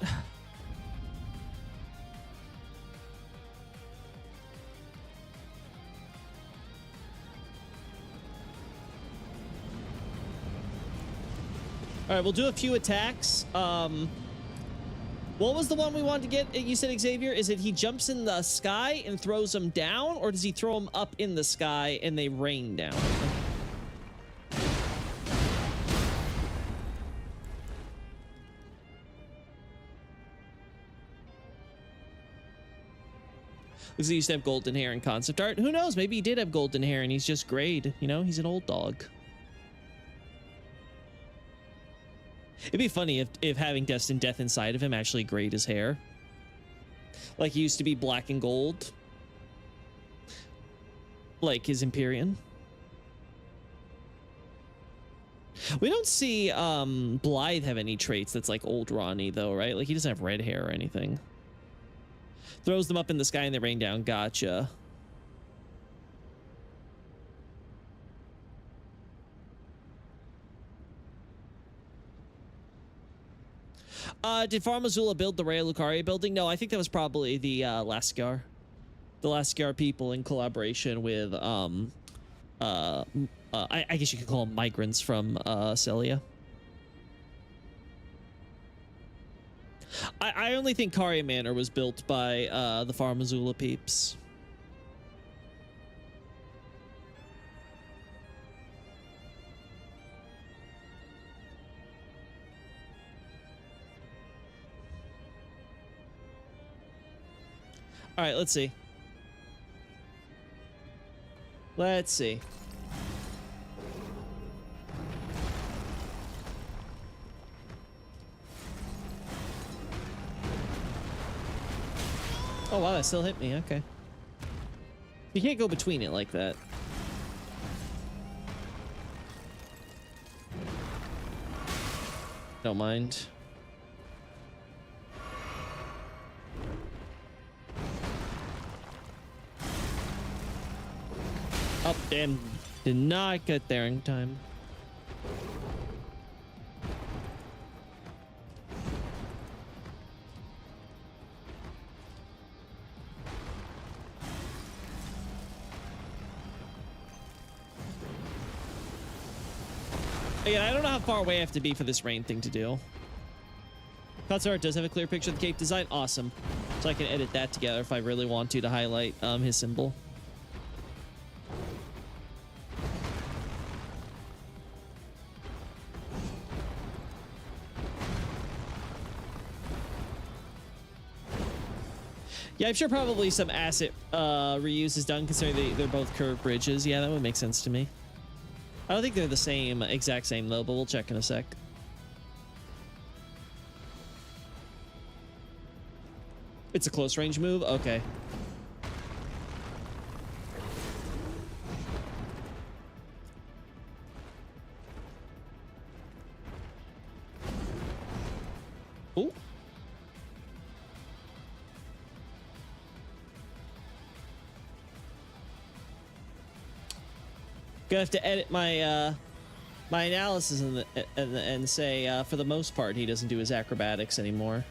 All right, we'll do a few attacks. What was the one we wanted to get? You said, Xavier, is it he jumps in the sky and throws them down, or does he throw them up in the sky and they rain down? Because he used to have golden hair in concept art. Who knows? Maybe he did have golden hair and he's just grayed. You know, he's an old dog. It'd be funny if having Destined Death inside of him actually grayed his hair. Like he used to be black and gold. Like his Empyrean. We don't see Blythe have any traits that's like old Ronnie though, right? Like he doesn't have red hair or anything. Throws them up in the sky and they rain down. Gotcha. Did Farmazula build the Raya Lucaria building? No, I think that was probably the Lascar. The Lascar people in collaboration with I guess you could call them migrants from Celia. I only think Caria Manor was built by the Farmazula peeps. All right, let's see. Let's see. Oh, wow, that still hit me. Okay. You can't go between it like that. Don't mind. Oh, damn. Did not get there in time. Again, I don't know how far away I have to be for this rain thing to do. Concept art does have a clear picture of the cape design. Awesome. So I can edit that together if I really want to highlight his symbol. Yeah, I'm sure probably some asset reuse is done considering they're both curved bridges. Yeah, that would make sense to me. I don't think they're the same, exact same though, but we'll check in a sec. It's a close range move? Okay. Ooh. Gonna have to edit my my analysis and say for the most part he doesn't do his acrobatics anymore.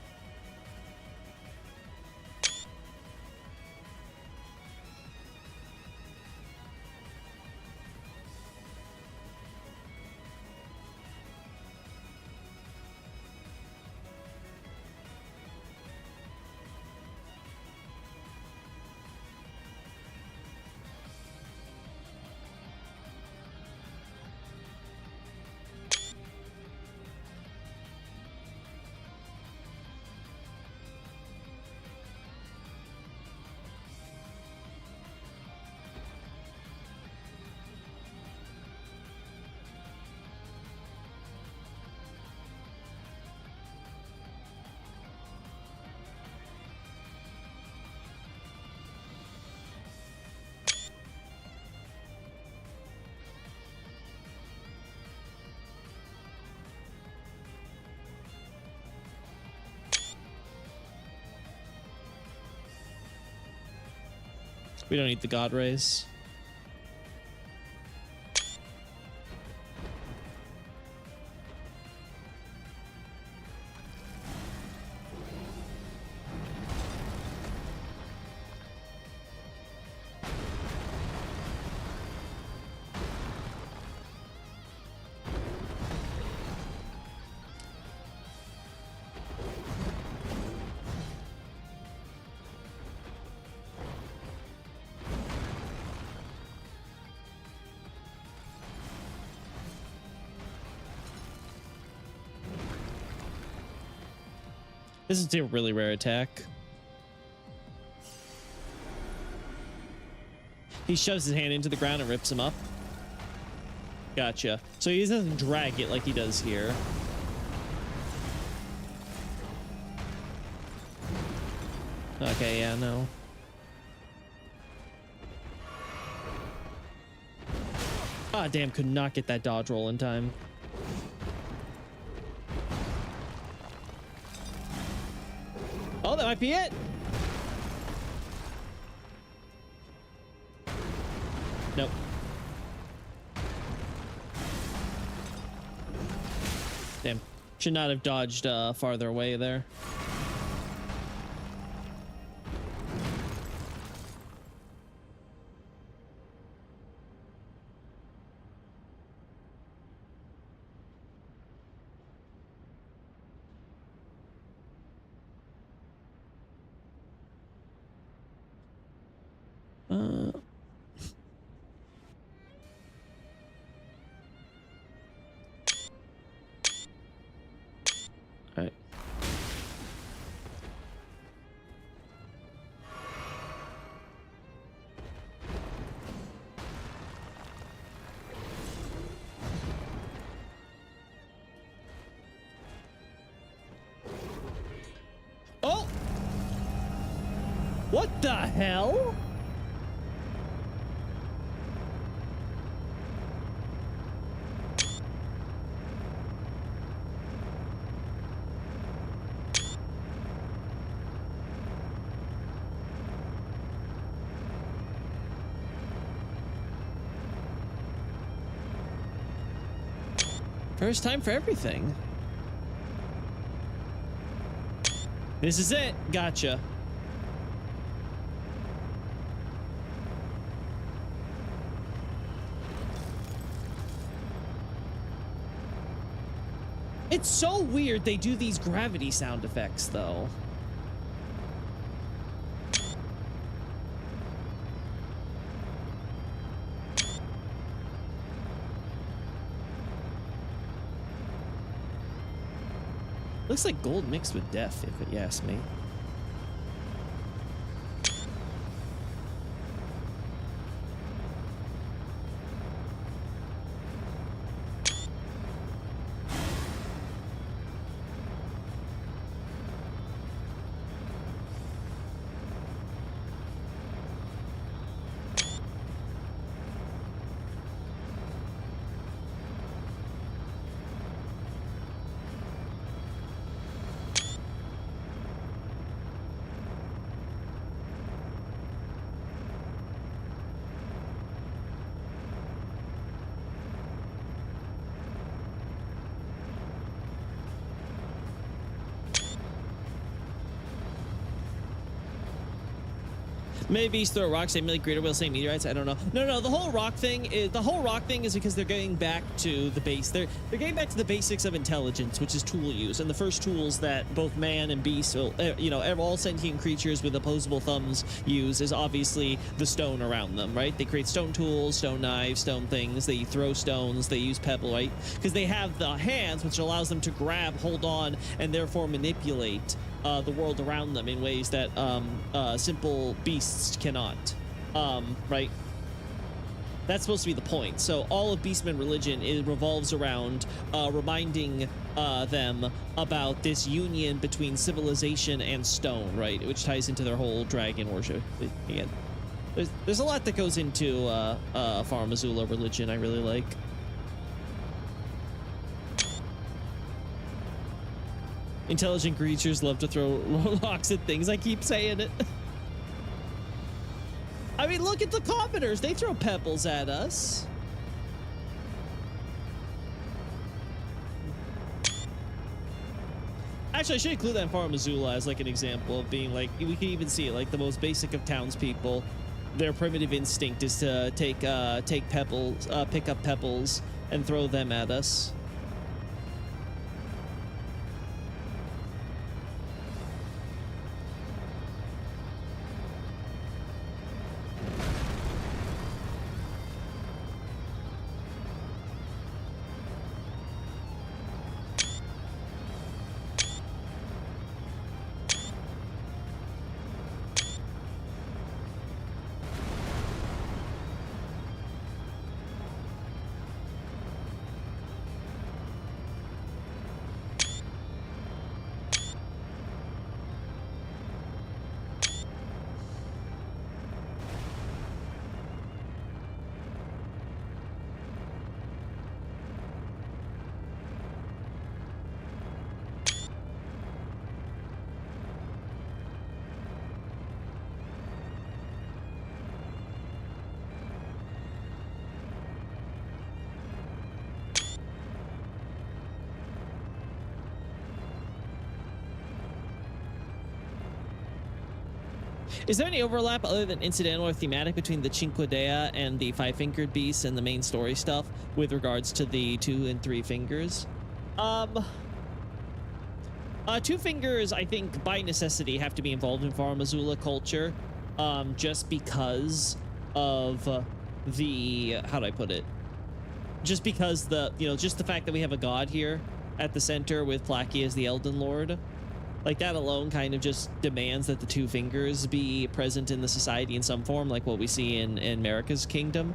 We don't need the God Rays. This is a really rare attack. He shoves his hand into the ground and rips him up. Gotcha. So he doesn't drag it like he does here. Okay, yeah, no. Ah, damn, could not get that dodge roll in time. Oh, that might be it. Nope. Damn. Should not have dodged farther away there. Alright. Oh! What the hell? First time for everything. This is it. Gotcha. It's so weird they do these gravity sound effects, though. Looks like gold mixed with death, if you ask me. Maybe beasts throw rocks, same like greater whale, same meteorites. I don't know. No, the whole rock thing is because they're getting back to the base. They're getting back to the basics of intelligence, which is tool use, and the first tools that both man and beast, you know, all sentient creatures with opposable thumbs use is obviously the stone around them, right? They create stone tools, stone knives, stone things. They throw stones. They use pebble, right? Because they have the hands, which allows them to grab, hold on, and therefore manipulate the world around them in ways that simple beasts cannot, right? That's supposed to be the point. So all of Beastman religion revolves around reminding them about this union between civilization and stone, right? Which ties into their whole dragon worship. Again, there's a lot that goes into Far Missoula religion I really like. Intelligent creatures love to throw rocks at things. I keep saying it. I mean, look at the commoners. They throw pebbles at us. Actually, I should include that in Far Missoula as like an example of being like, we can even see it, like the most basic of townspeople. Their primitive instinct is to take pebbles, pick up pebbles and throw them at us. Is there any overlap other than incidental or thematic between the Cinque Dea and the five-fingered beasts and the main story stuff with regards to the 2 and 3 fingers? Two fingers, I think, by necessity, have to be involved in Far Missoula culture, just because of the, how do I put it? Just because just the fact that we have a god here at the center with Placky as the Elden Lord. Like, that alone kind of just demands that the 2 fingers be present in the society in some form, like what we see in America's kingdom.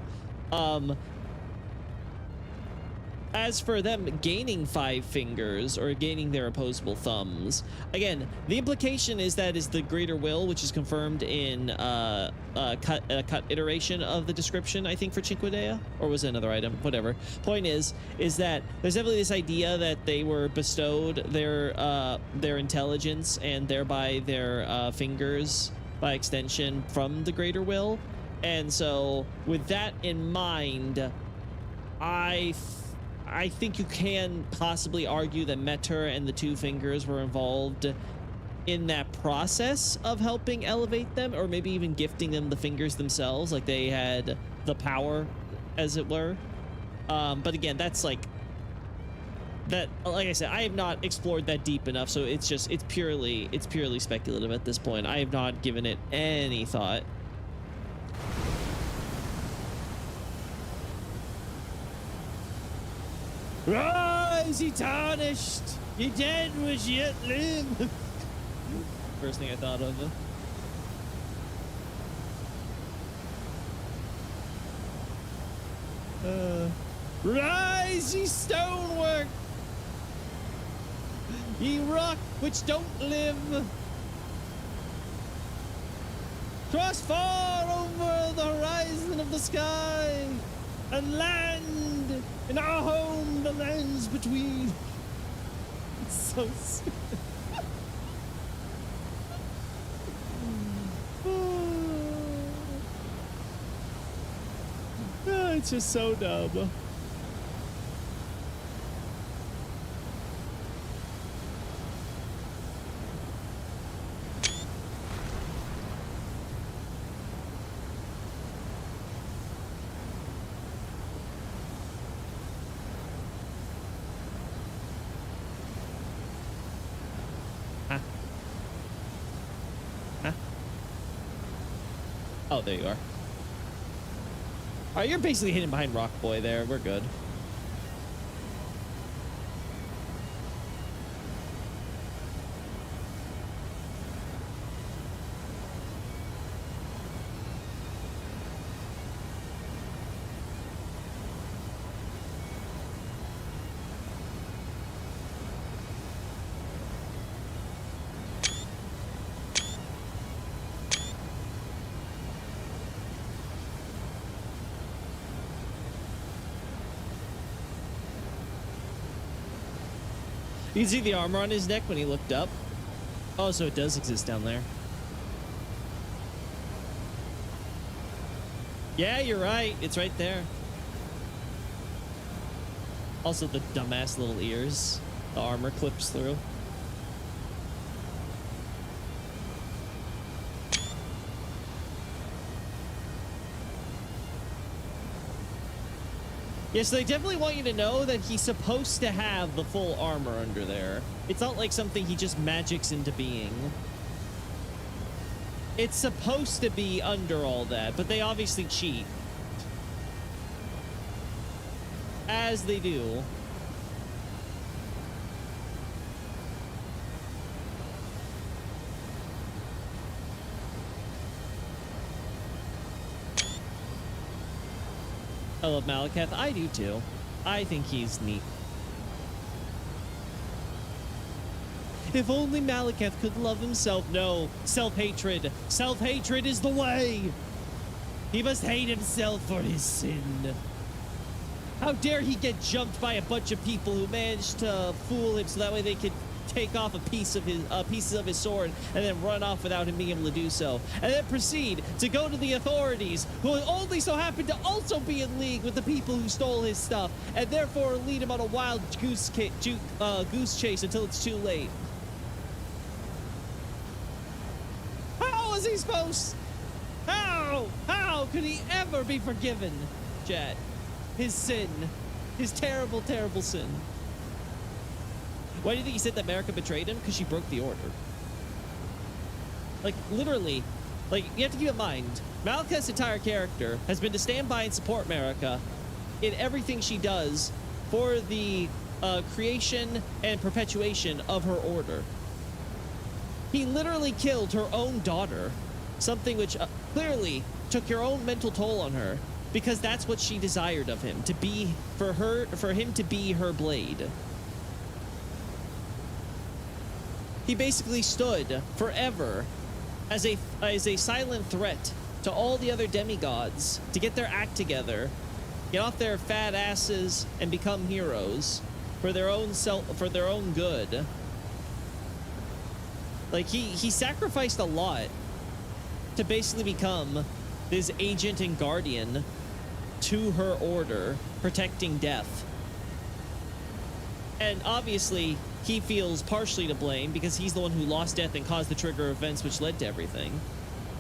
As for them gaining 5 fingers or gaining their opposable thumbs, again, the implication is that is the greater will, which is confirmed in a cut iteration of the description, I think, for Cinque Dea, or was it another item? Whatever. Point is that there's definitely this idea that they were bestowed their intelligence and thereby their fingers by extension from the greater will, and so with that in mind, I I think you can possibly argue that Meter and the Two Fingers were involved in that process of helping elevate them, or maybe even gifting them the fingers themselves, like they had the power, as it were. But again, that's like that. Like I said, I have not explored that deep enough, so it's purely speculative at this point. I have not given it any thought. Rise, ye tarnished! Ye dead which yet live! First thing I thought of. Rise, ye stonework! Ye rock which don't live! Thrust far over the horizon of the sky, and land in our home, the lands between. It's so stupid. It's just so dumb. Huh? Huh? Oh, there you are. All right, you're basically hidden behind Rock Boy there. We're good. You can see the armor on his neck when he looked up. Oh, so it does exist down there. Yeah, you're right. It's right there. Also, the dumbass little ears. The armor clips through. Yes, they definitely want you to know that he's supposed to have the full armor under there. It's not like something he just magics into being. It's supposed to be under all that, but they obviously cheat. As they do. I love Malekith. I do too. I think he's neat. If only Malekith could love himself. No, self-hatred. Self-hatred is the way. He must hate himself for his sin. How dare he get jumped by a bunch of people who managed to fool him so that way they could take off a piece of his pieces of his sword and then run off without him being able to do so, and then proceed to go to the authorities, who only so happen to also be in league with the people who stole his stuff, and therefore lead him on a wild goose chase until it's too late. How is he supposed? How could he ever be forgiven, Chat? His sin, his terrible, terrible sin. Why do you think he said that America betrayed him? Because she broke the order. Like, literally, like, you have to keep in mind, Malekith's entire character has been to stand by and support America in everything she does for the creation and perpetuation of her order. He literally killed her own daughter, something which clearly took your own mental toll on her, because that's what she desired of him, to be, for him to be her blade. He basically stood forever as a silent threat to all the other demigods to get their act together, get off their fat asses, and become heroes for their own good. Like, he sacrificed a lot to basically become this agent and guardian to her order, protecting death. And obviously, he feels partially to blame because he's the one who lost Death and caused the trigger events which led to everything.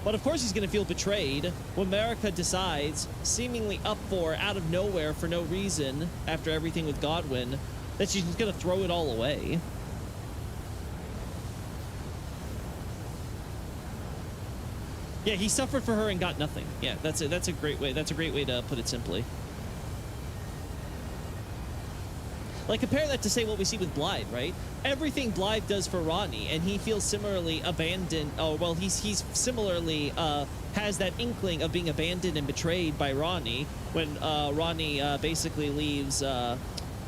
But of course he's going to feel betrayed when Marika decides, seemingly up for, out of nowhere for no reason, after everything with Godwin, that she's going to throw it all away. Yeah, he suffered for her and got nothing. Yeah, that's a great way. That's a great way to put it simply. Like, compare that to, say, what we see with Blythe, right? Everything Blythe does for Ronnie, and he feels similarly abandoned. Oh, well, he's similarly has that inkling of being abandoned and betrayed by Ronnie when Ronnie basically leaves him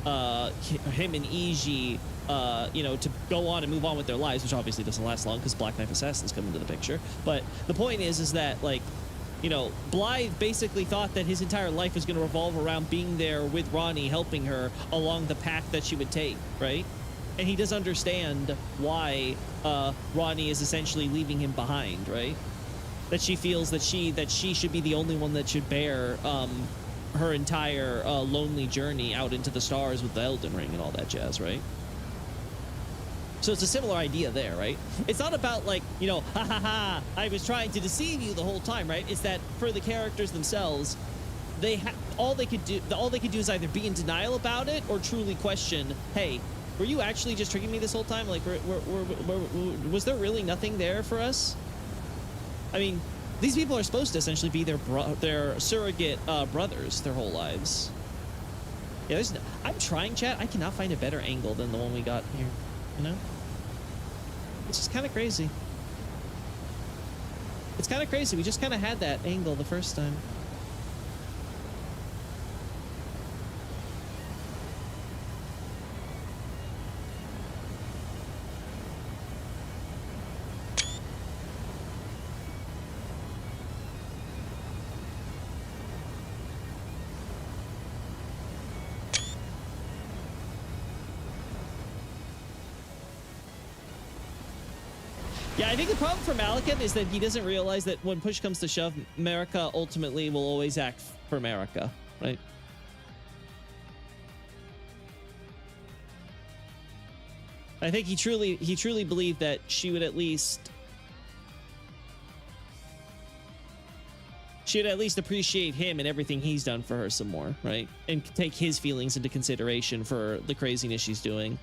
and Iji, you know, to go on and move on with their lives, which obviously doesn't last long because Black Knife Assassins come into the picture. But the point is that, like, you know, Blythe basically thought that his entire life was going to revolve around being there with Ronnie, helping her along the path that she would take, right? And he does understand why Ronnie is essentially leaving him behind, right? That she feels that she should be the only one that should bear her entire lonely journey out into the stars with the Elden Ring and all that jazz, right? So it's a similar idea there, right? It's not about, like, you know, ha ha ha, I was trying to deceive you the whole time, right? It's that for the characters themselves, all they could do is either be in denial about it or truly question, hey, were you actually just tricking me this whole time? Like, was there really nothing there for us? I mean, these people are supposed to essentially be their surrogate brothers their whole lives. Yeah, I'm trying, chat. I cannot find a better angle than the one we got here. You know? It's just kind of crazy. It's kind of crazy. We just kind of had that angle the first time. Yeah, I think the problem for Malekith is that he doesn't realize that when push comes to shove, Marika ultimately will always act for Marika, right? I think he truly believed that she would at least appreciate him and everything he's done for her some more, right? And take his feelings into consideration for the craziness she's doing.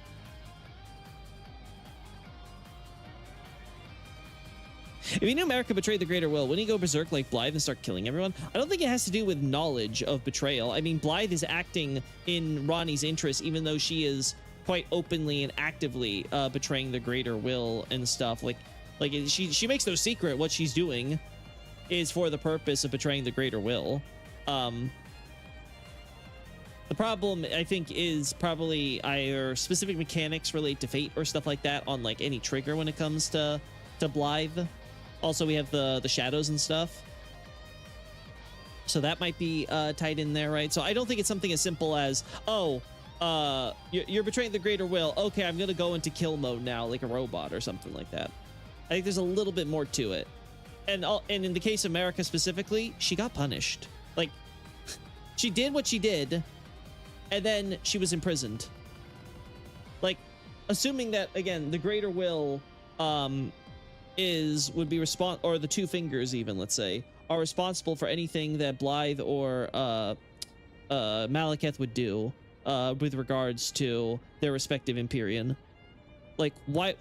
If he knew Marika betrayed the greater will, wouldn't he go berserk like Blythe and start killing everyone? I don't think it has to do with knowledge of betrayal. I mean, Blythe is acting in Ronnie's interest, even though she is quite openly and actively betraying the greater will and stuff. Like she makes no secret what she's doing is for the purpose of betraying the greater will. The problem, I think, is probably either specific mechanics relate to fate or stuff like that on, like, any trigger when it comes to Blythe. Also, we have the shadows and stuff. So that might be tied in there, right? So I don't think it's something as simple as, oh, you're betraying the greater will. Okay, I'm going to go into kill mode now like a robot or something like that. I think there's a little bit more to it. And in the case of Marika specifically, she got punished. Like, she did what she did, and then she was imprisoned. Like, assuming that, again, the greater will would be or the two fingers even, let's say, are responsible for anything that Blythe or Malekith would do with regards to their respective Empyrean. Like, why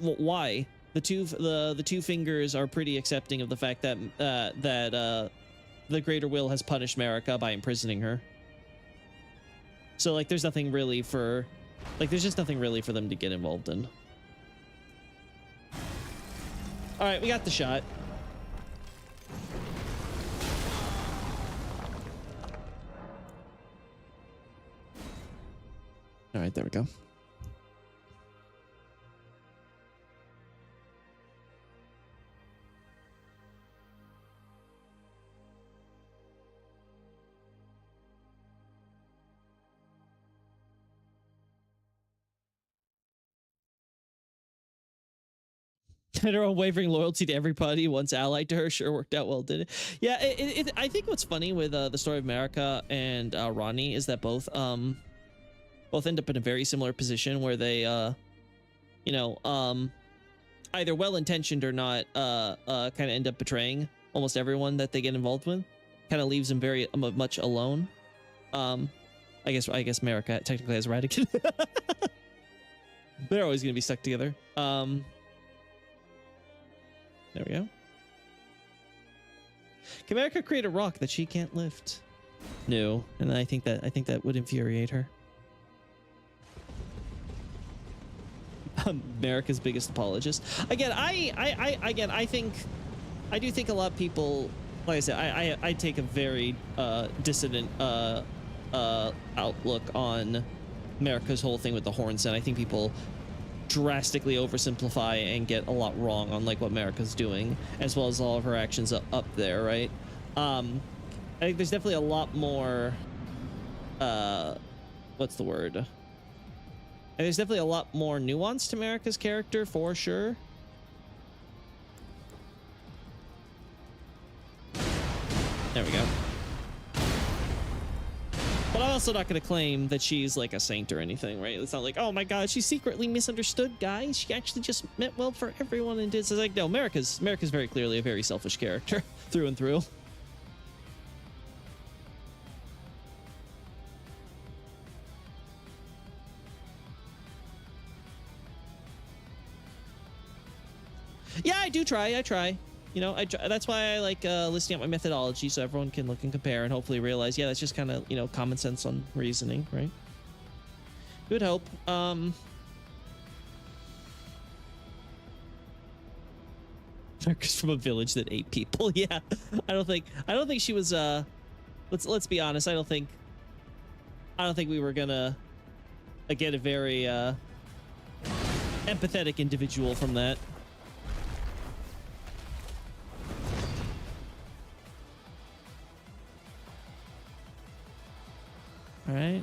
the two fingers are pretty accepting of the fact that the greater will has punished Marika by imprisoning her. So, like, there's nothing really for, like, there's just nothing really for them to get involved in. All right, we got the shot. All right, there we go. And her unwavering loyalty to everybody once allied to her sure worked out well, did it? Yeah, I think what's funny with the story of Marika and Ronnie is that both both end up in a very similar position where they, you know, either well-intentioned or not, kind of end up betraying almost everyone that they get involved with. Kind of leaves them very much alone. I guess America technically has Radican. They're always going to be stuck together. There we go. Can America create a rock that she can't lift? No, and I think that would infuriate her. America's biggest apologist. Again, I do think a lot of people, like I said, I take a very dissident outlook on America's whole thing with the horns, and I think people drastically oversimplify and get a lot wrong on like what America's doing, as well as all of her actions up there, right? I think there's definitely a lot more what's the word? And there's definitely a lot more nuance to America's character, for sure. There we go. But I'm also not going to claim that she's like a saint or anything, right? It's not like, oh my god, she secretly misunderstood guys. She actually just meant well for everyone and did. So it's like, no, America's very clearly a very selfish character through and through. Yeah, I try. You know, that's why I like listing out my methodology so everyone can look and compare and hopefully realize, yeah, that's just kind of, you know, common sense on reasoning, right? Good hope. Marcus from a village that ate people. Yeah, I don't think she was. Let's be honest. I don't think we were gonna get a very empathetic individual from that. All right.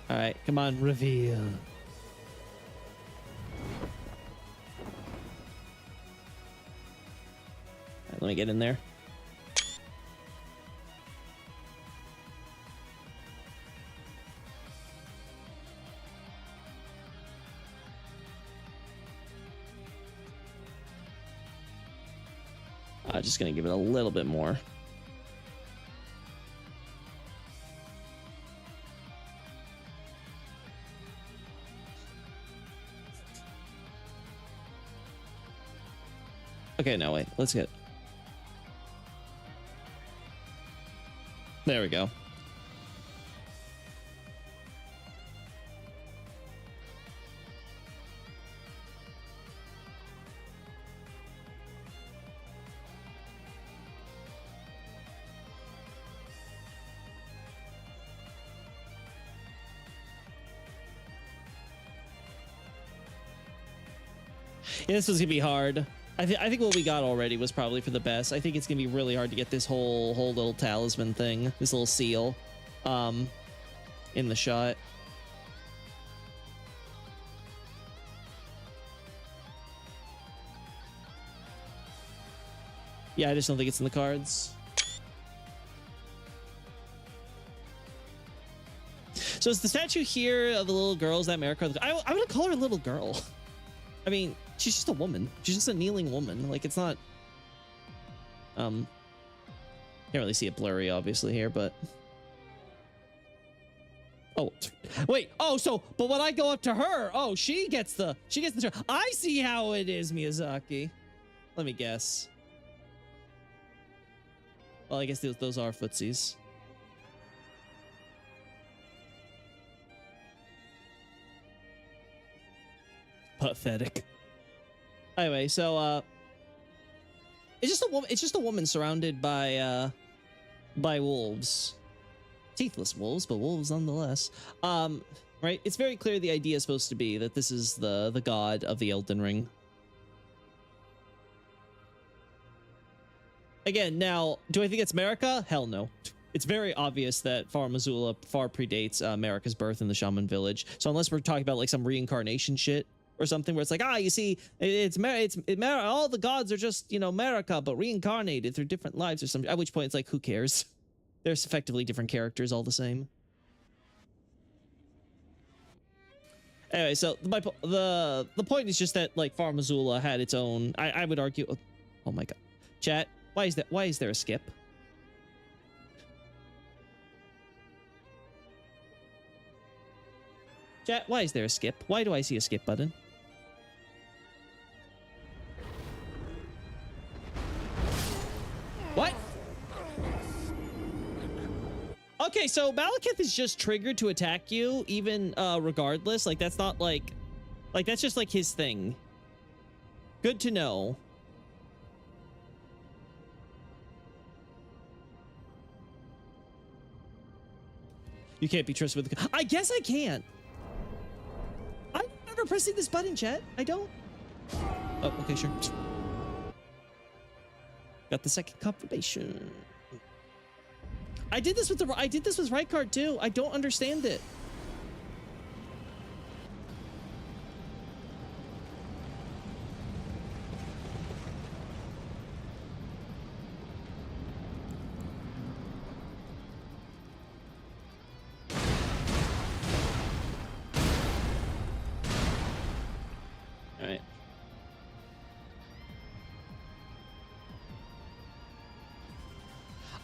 All right, come on, reveal. All right, let me get in there. Just gonna give it a little bit more. Okay, no, wait. Let's get... There we go. Yeah, this was gonna be hard. I think what we got already was probably for the best. I think it's gonna be really hard to get this whole little talisman thing, this little seal, in the shot. Yeah, I just don't think it's in the cards. So is the statue here of the little girl, is that America? I'm gonna call her a little girl. I mean, she's just a woman. She's just a kneeling woman. Like, it's not... Can't really see it blurry, obviously, here, but... Oh, wait. Oh, so, but when I go up to her, oh, she gets the turn. I see how it is, Miyazaki. Let me guess. Well, I guess those are footsies. Pathetic. Anyway, so it's just a woman surrounded by wolves. Teethless wolves, but wolves nonetheless. Right? It's very clear the idea is supposed to be that this is the god of the Elden Ring. Again, now, do I think it's Marika? Hell no. It's very obvious that Far Missoula far predates Marika's birth in the Shaman village. So unless we're talking about like some reincarnation shit, or something, where it's like, you see, all the gods are just, you know, America, but reincarnated through different lives or something. At which point it's like, who cares? There's effectively different characters all the same. Anyway, so the point is just that like Far Missoula had its own. I would argue. Oh my god, chat. Why is there a skip? Chat. Why is there a skip? Why do I see a skip button? What? Okay, so Malekith is just triggered to attack you, even regardless. Like that's not like that's just like his thing. Good to know. You can't be trusted with the. I guess I can't. I don't remember pressing this button, chat. I don't. Oh, okay, sure. Got the second confirmation. I did this with right card too. I don't understand it. All right.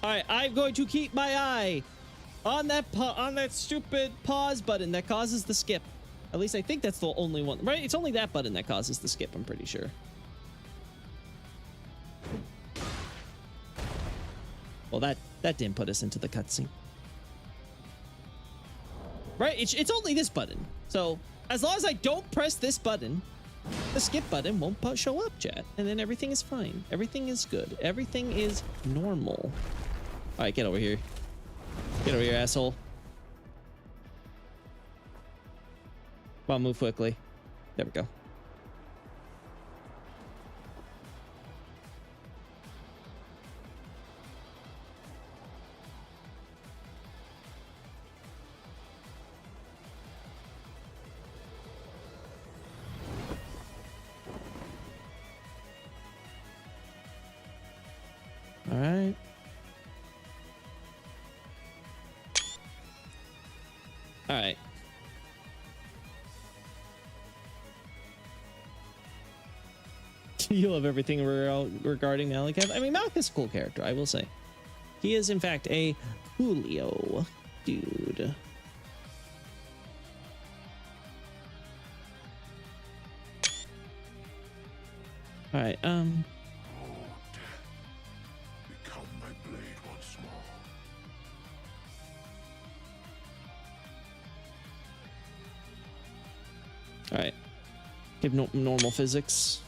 All right, I'm going to keep my eye on that stupid pause button that causes the skip. At least I think that's the only one, right? It's only that button that causes the skip, I'm pretty sure. Well, that didn't put us into the cutscene. Right? It's only this button. So, as long as I don't press this button, the skip button won't show up, chat. And then everything is fine. Everything is good. Everything is normal. All right, get over here. Get over here, asshole. Come on, move quickly. There we go. All right. All right. You love everything regarding Malekith. I mean, Malekith's a cool character, I will say. He is, in fact, a coolio dude. All right. Become my blade once more. All right. Give normal physics.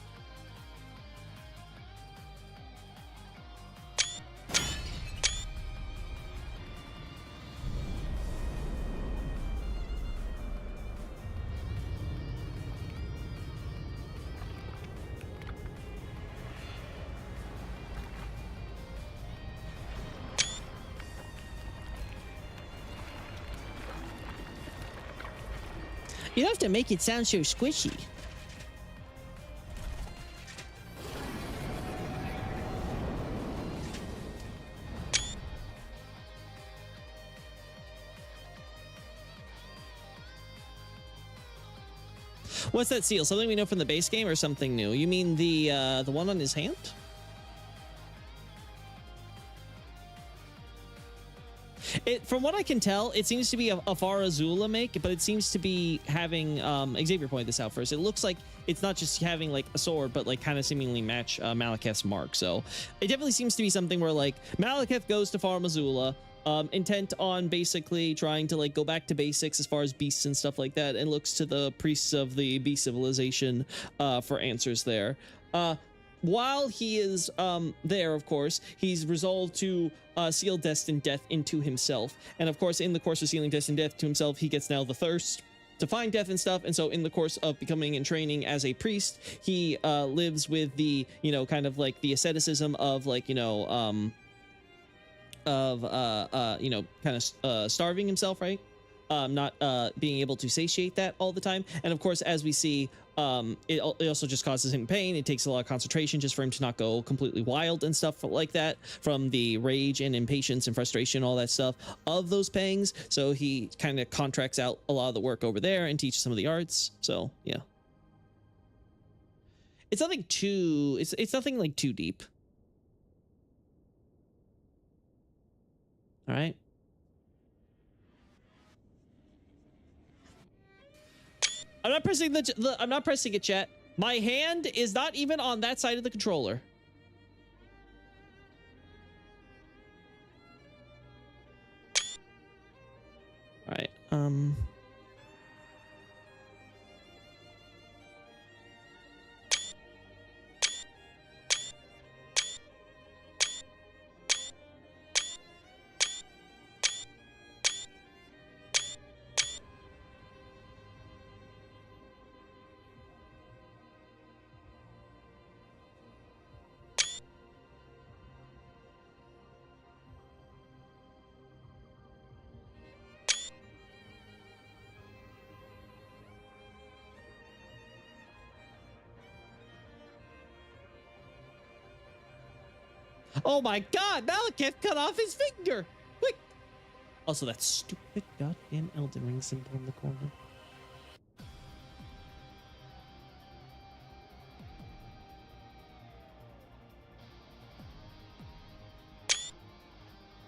You have to make it sound so squishy. What's that seal? Something we know from the base game or something new? You mean the one on his hand? From what I can tell, it seems to be a Far Azula make, but it seems to be having Xavier point this out first. It looks like it's not just having like a sword, but like kind of seemingly match Malekith's mark. So it definitely seems to be something where like Malekith goes to Far Azula, intent on basically trying to like go back to basics as far as beasts and stuff like that, and looks to the priests of the beast civilization for answers there. While he is there, of course, he's resolved to seal destined death into himself. And of course, in the course of sealing destined death to himself, he gets now the thirst to find death and stuff. And so in the course of becoming and training as a priest, he lives with the, you know, kind of like the asceticism of like, you know, kind of starving himself, right? not being able to satiate that all the time. And of course, as we see, it also just causes him pain. It takes a lot of concentration just for him to not go completely wild and stuff like that from the rage and impatience and frustration, all that stuff of those pangs. So he kind of contracts out a lot of the work over there and teaches some of the arts. So yeah, it's nothing too, it's nothing like too deep. All right. I'm not pressing I'm not pressing it, chat. My hand is not even on that side of the controller. All right. Oh my God, Malekith cut off his finger. Quick. Also, that stupid goddamn Elden Ring symbol in the corner.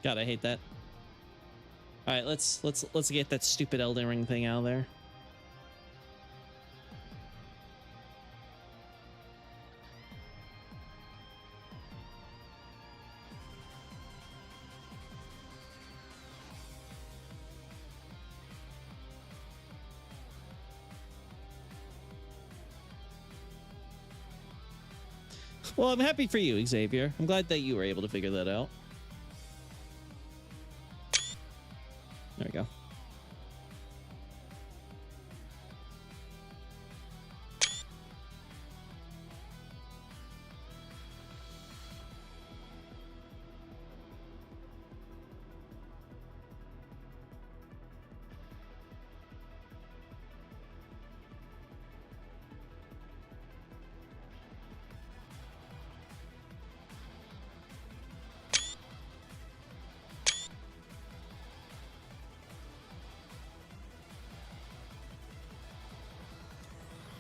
God, I hate that. All right, let's get that stupid Elden Ring thing out of there. Well, I'm happy for you, Xavier. I'm glad that you were able to figure that out. There we go.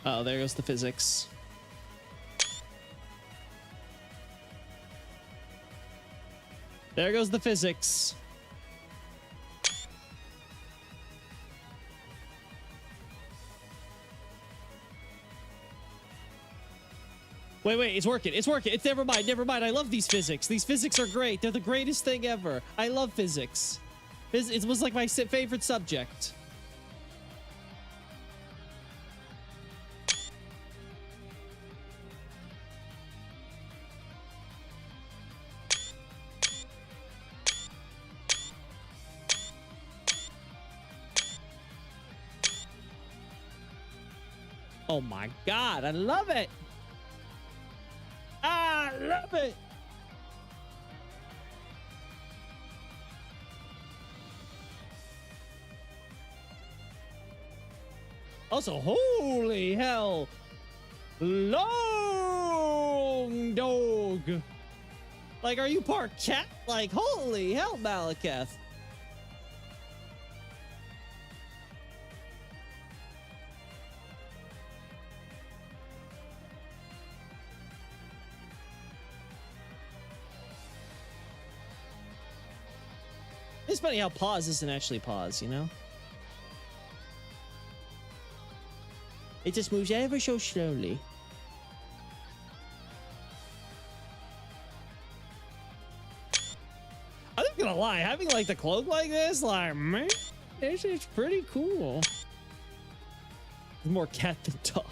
Oh, there goes the physics. There goes the physics. Wait, it's working. It's working. It's never mind. Never mind. I love these physics. These physics are great. They're the greatest thing ever. I love physics. It was like my favorite subject. Oh my God, I love it. I love it. Also, holy hell. Long dog. Like, are you part cat? Like, holy hell, Malekith. It's funny how pause isn't actually pause, you know? It just moves ever so slowly. I'm not gonna lie, having like the cloak like this, like, man, this is pretty cool. It's more cat than dog.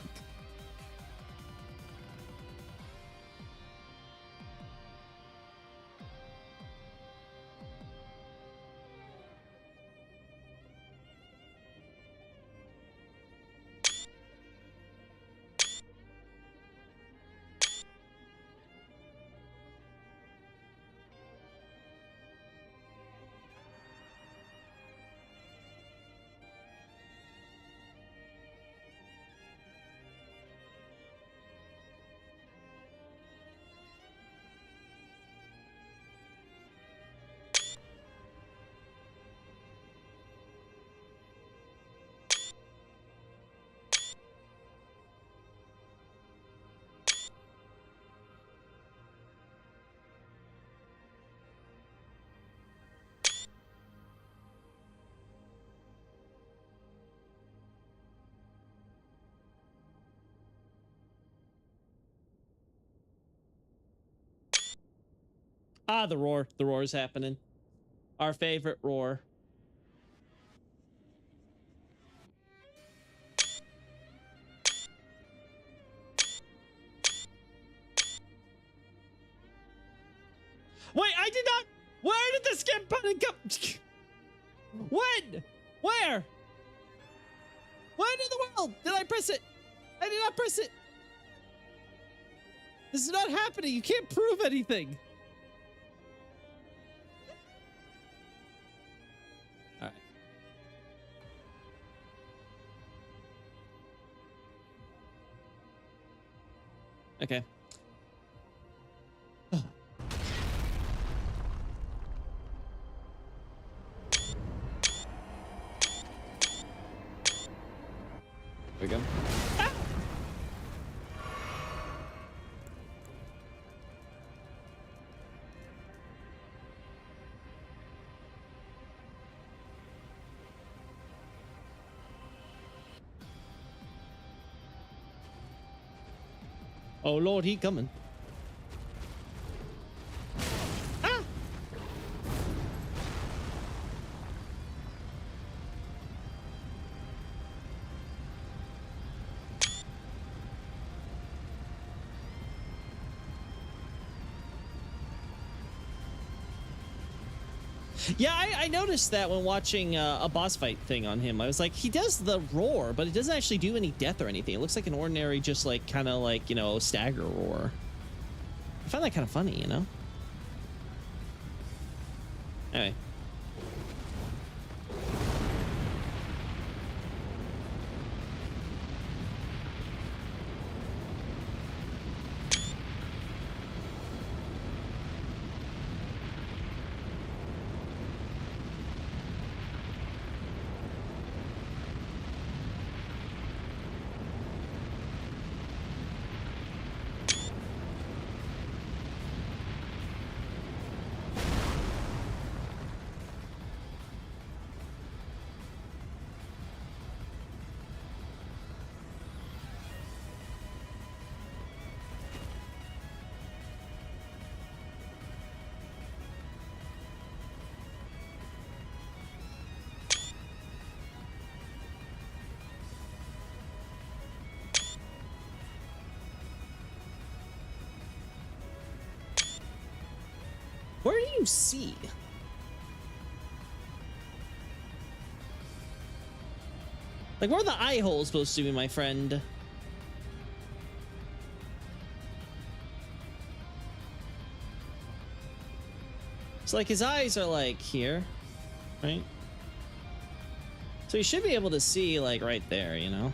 Ah, the roar. The roar is happening. Our favorite roar. Wait, I did not. Where did the skip button come? When? Where? When in the world did I press it? I did not press it. This is not happening. You can't prove anything. All right. Okay. There we go. Ah! Oh Lord, he coming. Ah! Yeah, I noticed that when watching a boss fight thing on him. I was like, he does the roar, but it doesn't actually do any death or anything. It looks like an ordinary, just like kind of like, you know, stagger roar. I find that kind of funny, you know? Anyway. Where do you see? Like, where are the eye holes supposed to be, my friend? So, like, his eyes are, like, here, right? So you should be able to see, like, right there, you know?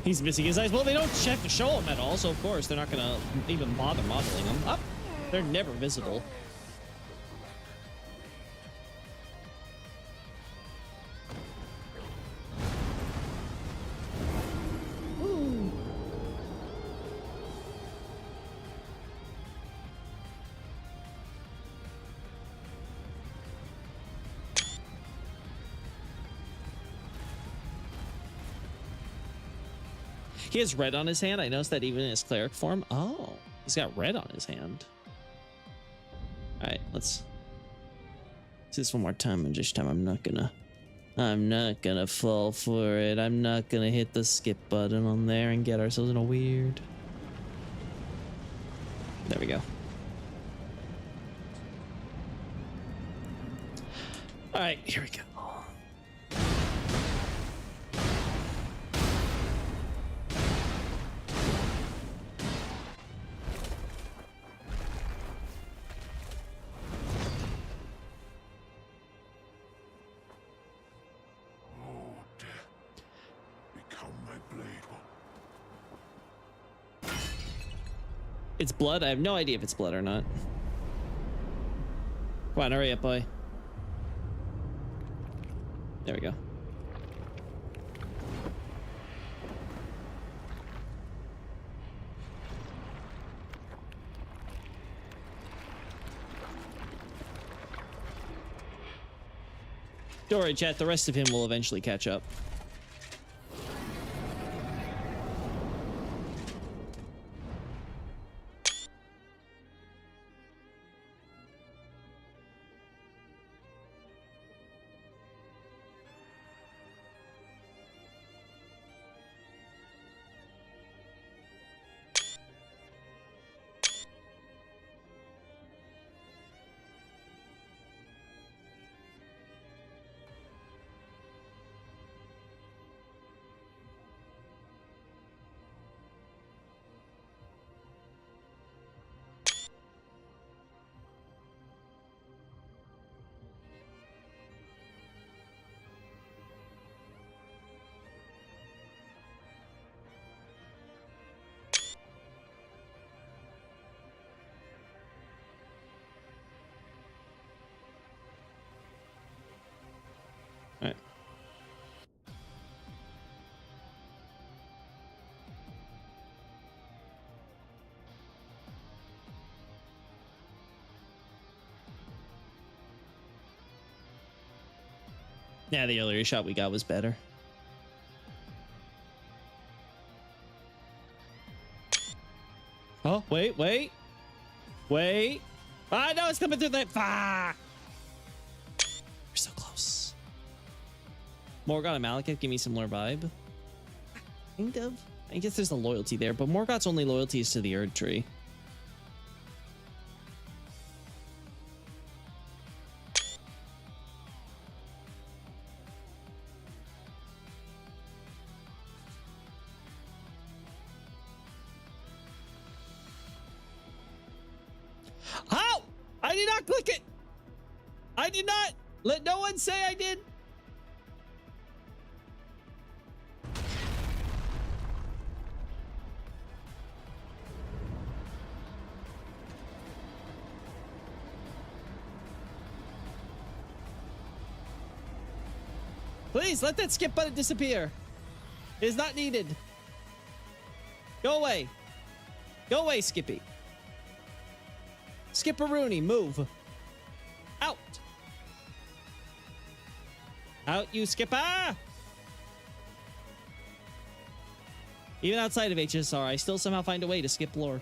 He's missing his eyes. Well, they don't check to show him at all, so of course they're not gonna even bother modeling them. Up, they're never visible. Ooh. He has red on his hand. I noticed that even in his cleric form. Oh, he's got red on his hand. All right, let's do this one more time. And this time I'm not gonna fall for it. I'm not gonna hit the skip button on there and get ourselves in a weird. There we go. All right, here we go. It's blood? I have no idea if it's blood or not. Come on, hurry up, boy. There we go. Don't worry, chat. The rest of him will eventually catch up. All right. Yeah, the earlier shot we got was better. Oh, wait. Ah, no, it's coming through that. Ah! We're so close. Morgoth and Malekith give me similar vibe. Kind of. I guess there's a loyalty there, but Morgoth's only loyalty is to the Erd Tree. How? I did not click it. I did not. Let no one say I did. Please let that skip button disappear. It is not needed. Go away. Go away, Skippy. Skipperoonie, move. Out. Out, you skipper. Even outside of HSR, I still somehow find a way to skip lore.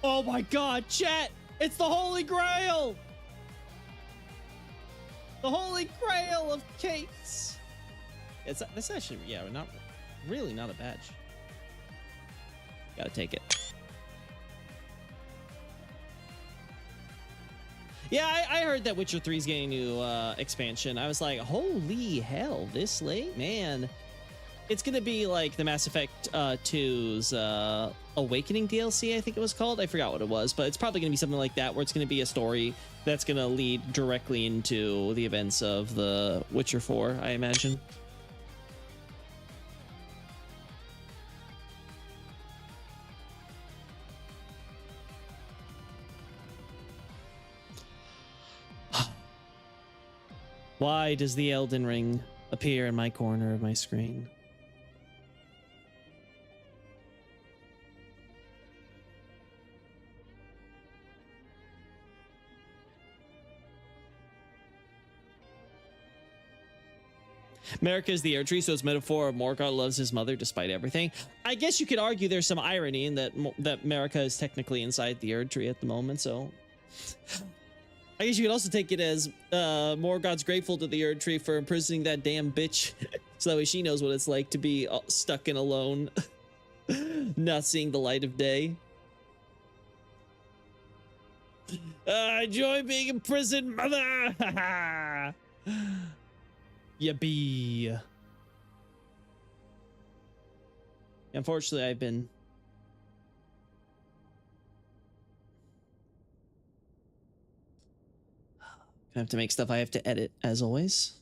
Oh my god, chat! It's the Holy Grail! The Holy Grail of cakes! That's actually, yeah, not really not a badge. Gotta take it. Yeah, I heard that Witcher 3 is getting a new expansion. I was like, holy hell, this late? Man. It's going to be like the Mass Effect 2's Awakening DLC, I think it was called. I forgot what it was, but it's probably going to be something like that, where it's going to be a story that's going to lead directly into the events of the Witcher 4, I imagine. Why does the Elden Ring appear in my corner of my screen? America is the Erd Tree, so it's metaphor of Morgoth loves his mother despite everything. I guess you could argue there's some irony in that America is technically inside the Erd Tree at the moment, so I guess you could also take it as Morgoth's grateful to the Erd Tree for imprisoning that damn bitch, so that way she knows what it's like to be stuck and alone, not seeing the light of day. I enjoy being imprisoned, mother. Yippee. Unfortunately, I've been gonna have to make stuff I have to edit, as always.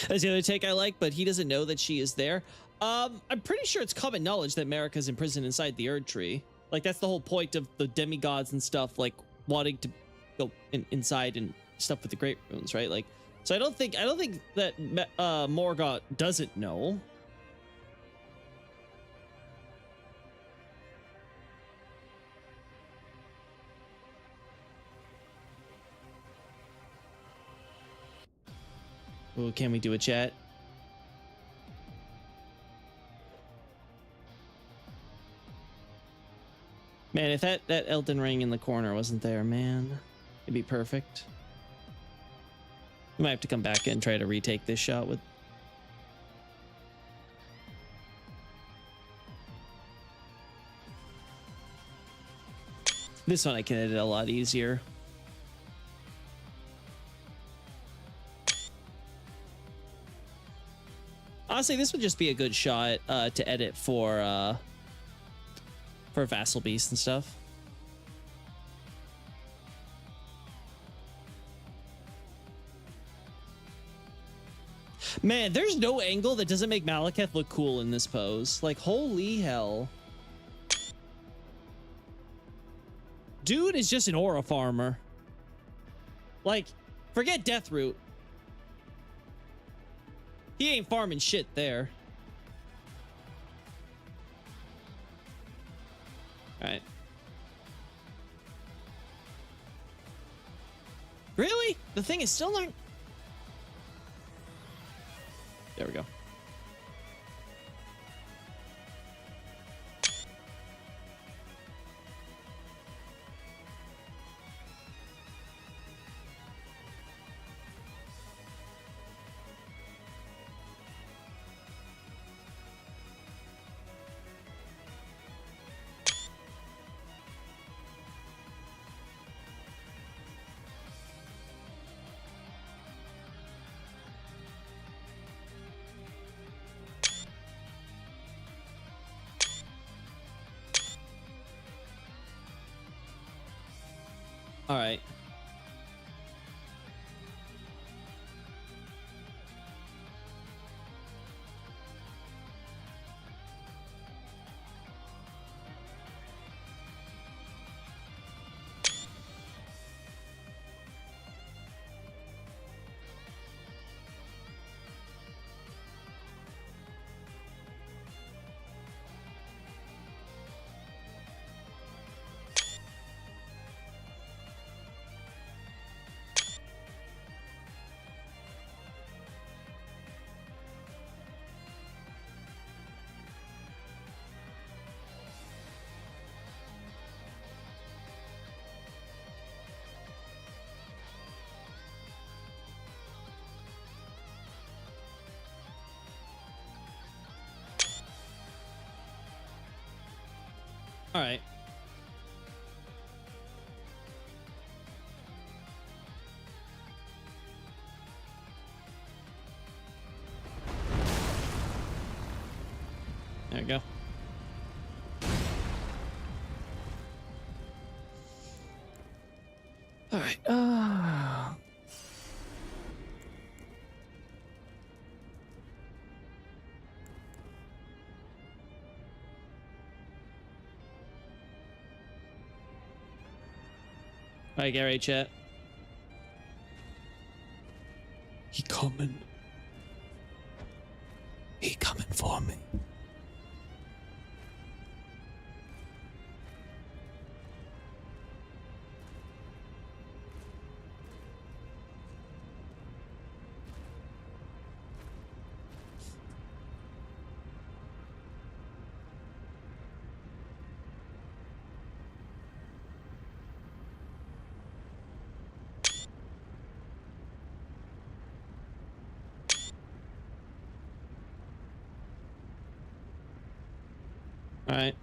That's the other take I like, but he doesn't know that she is there. I'm pretty sure it's common knowledge that Marika's imprisoned inside the Erd Tree. Like, that's the whole point of the demigods and stuff, like, wanting to go inside and stuff with the Great Runes, right? Like, so I don't think that Morgoth doesn't know. Oh, can we do a chat? Man, if that Elden Ring in the corner wasn't there, man, it'd be perfect. We might have to come back and try to retake this shot with... This one I can edit a lot easier. Honestly, this would just be a good shot to edit for Vassal Beast and stuff. Man, there's no angle that doesn't make Malekith look cool in this pose. Like, holy hell. Dude is just an aura farmer. Like, forget Deathroot. He ain't farming shit there. All right. Really? The thing is still not... There we go. All right. All right. There we go. All right. All right, get ready, chat. He coming. He coming for me. All right.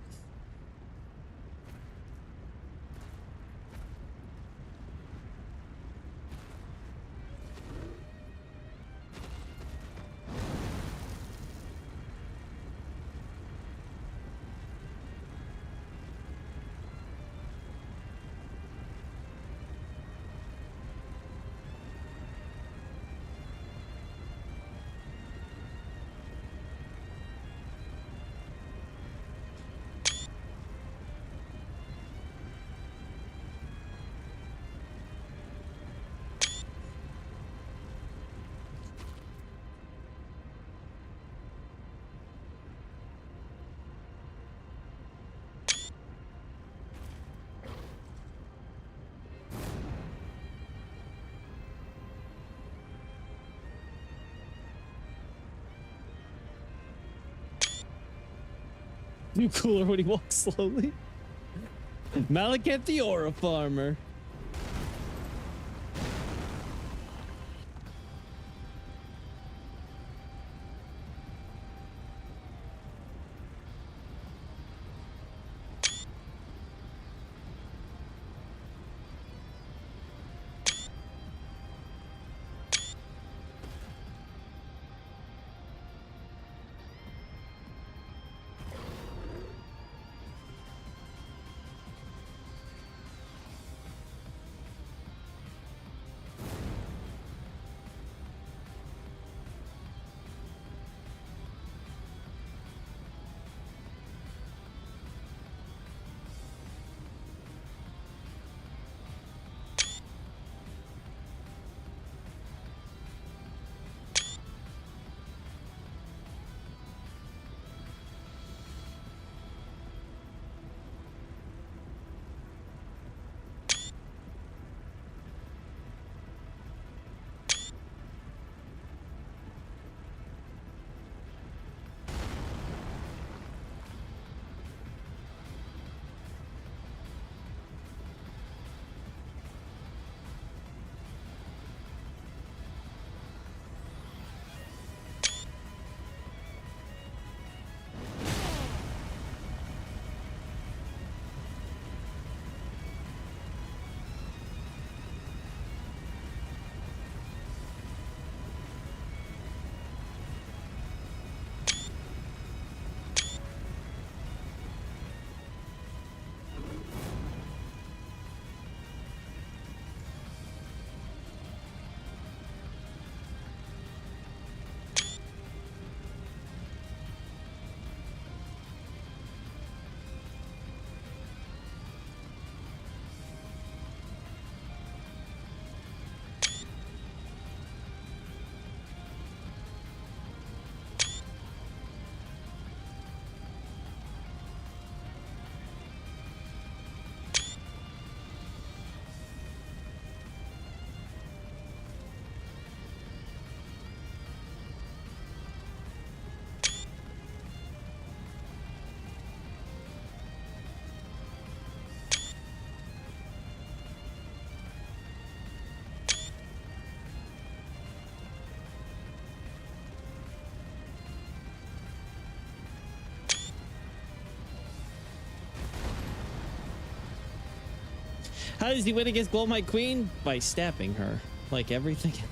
New cooler when he walks slowly. Malekith the Aura Farmer. How does he win against Glow My Queen? By stabbing her, like everything else.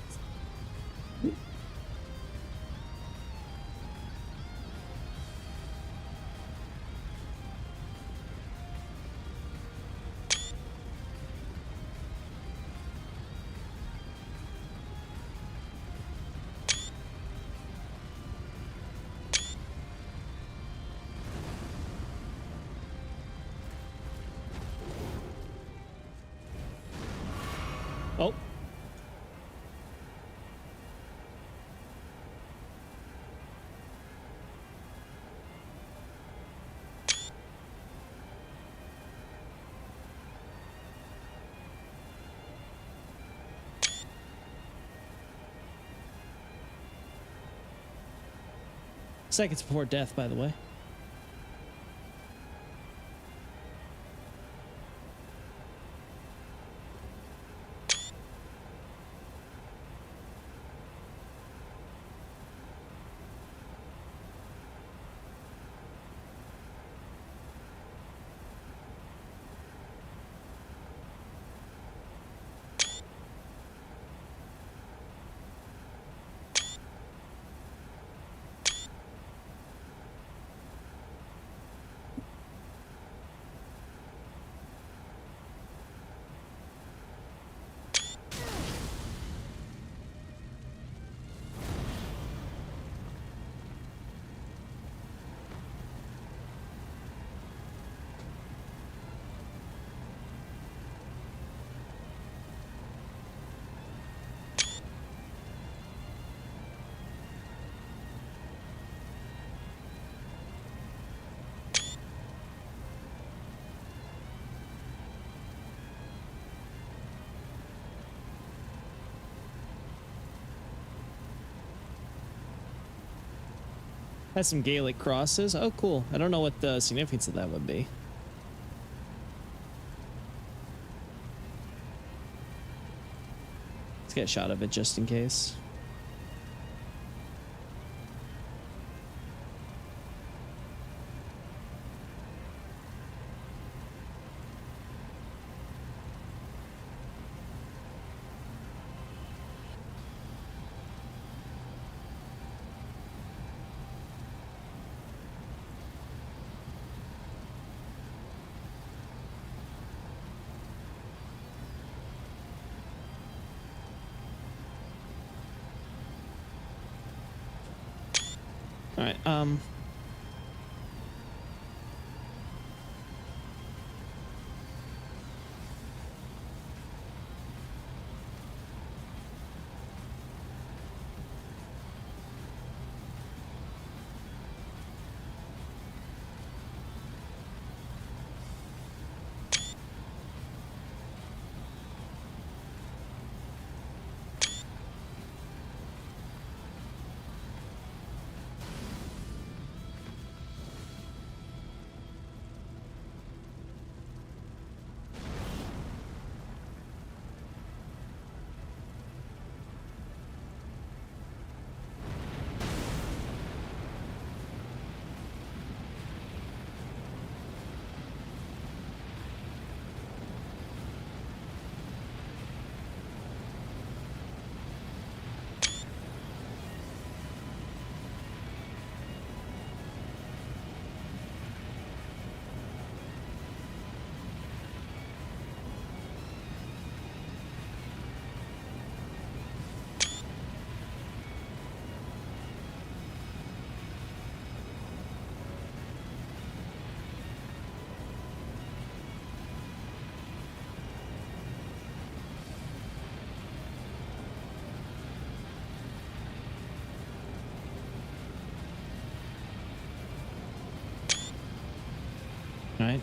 Seconds before death, by the way. Has some Gaelic crosses. Oh, cool. I don't know what the significance of that would be. Let's get a shot of it just in case. All right. All right.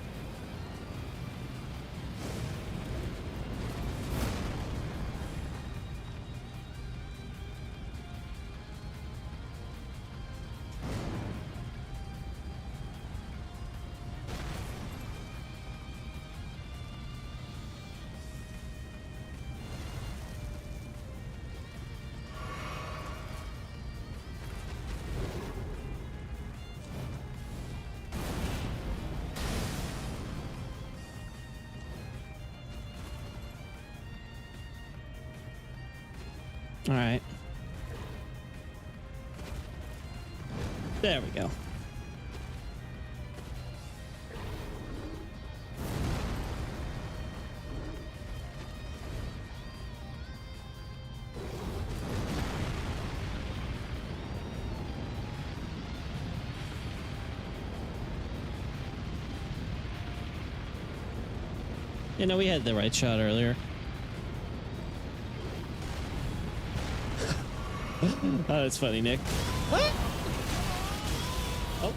All right. There we go. You know, we had the right shot earlier. Oh, that's funny, Nick. What? Oh.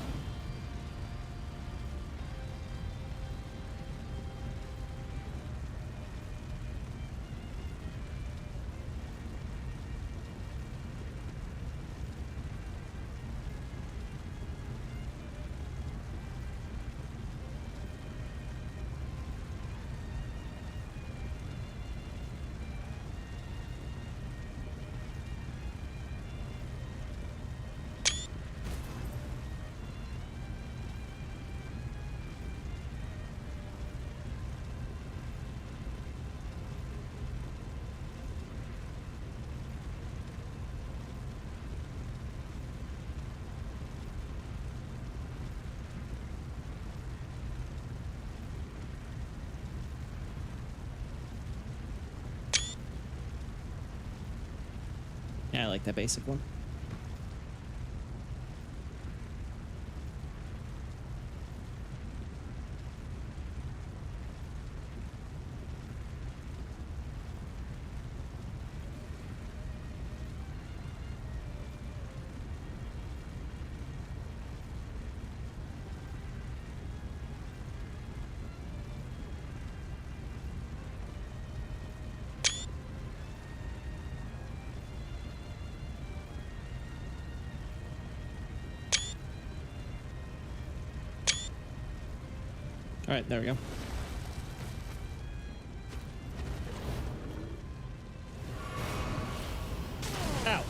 Yeah, I like that basic one. All right, there we go. Ow.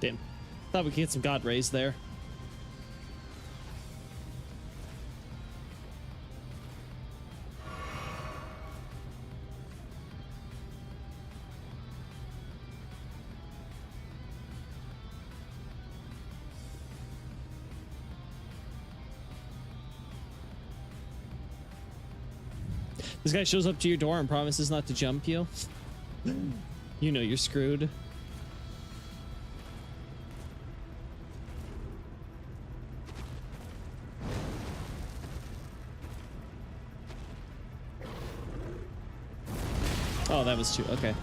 Damn. Thought we could get some god rays there. This guy shows up to your door and promises not to jump you. You know you're screwed. Oh, that was two. Okay.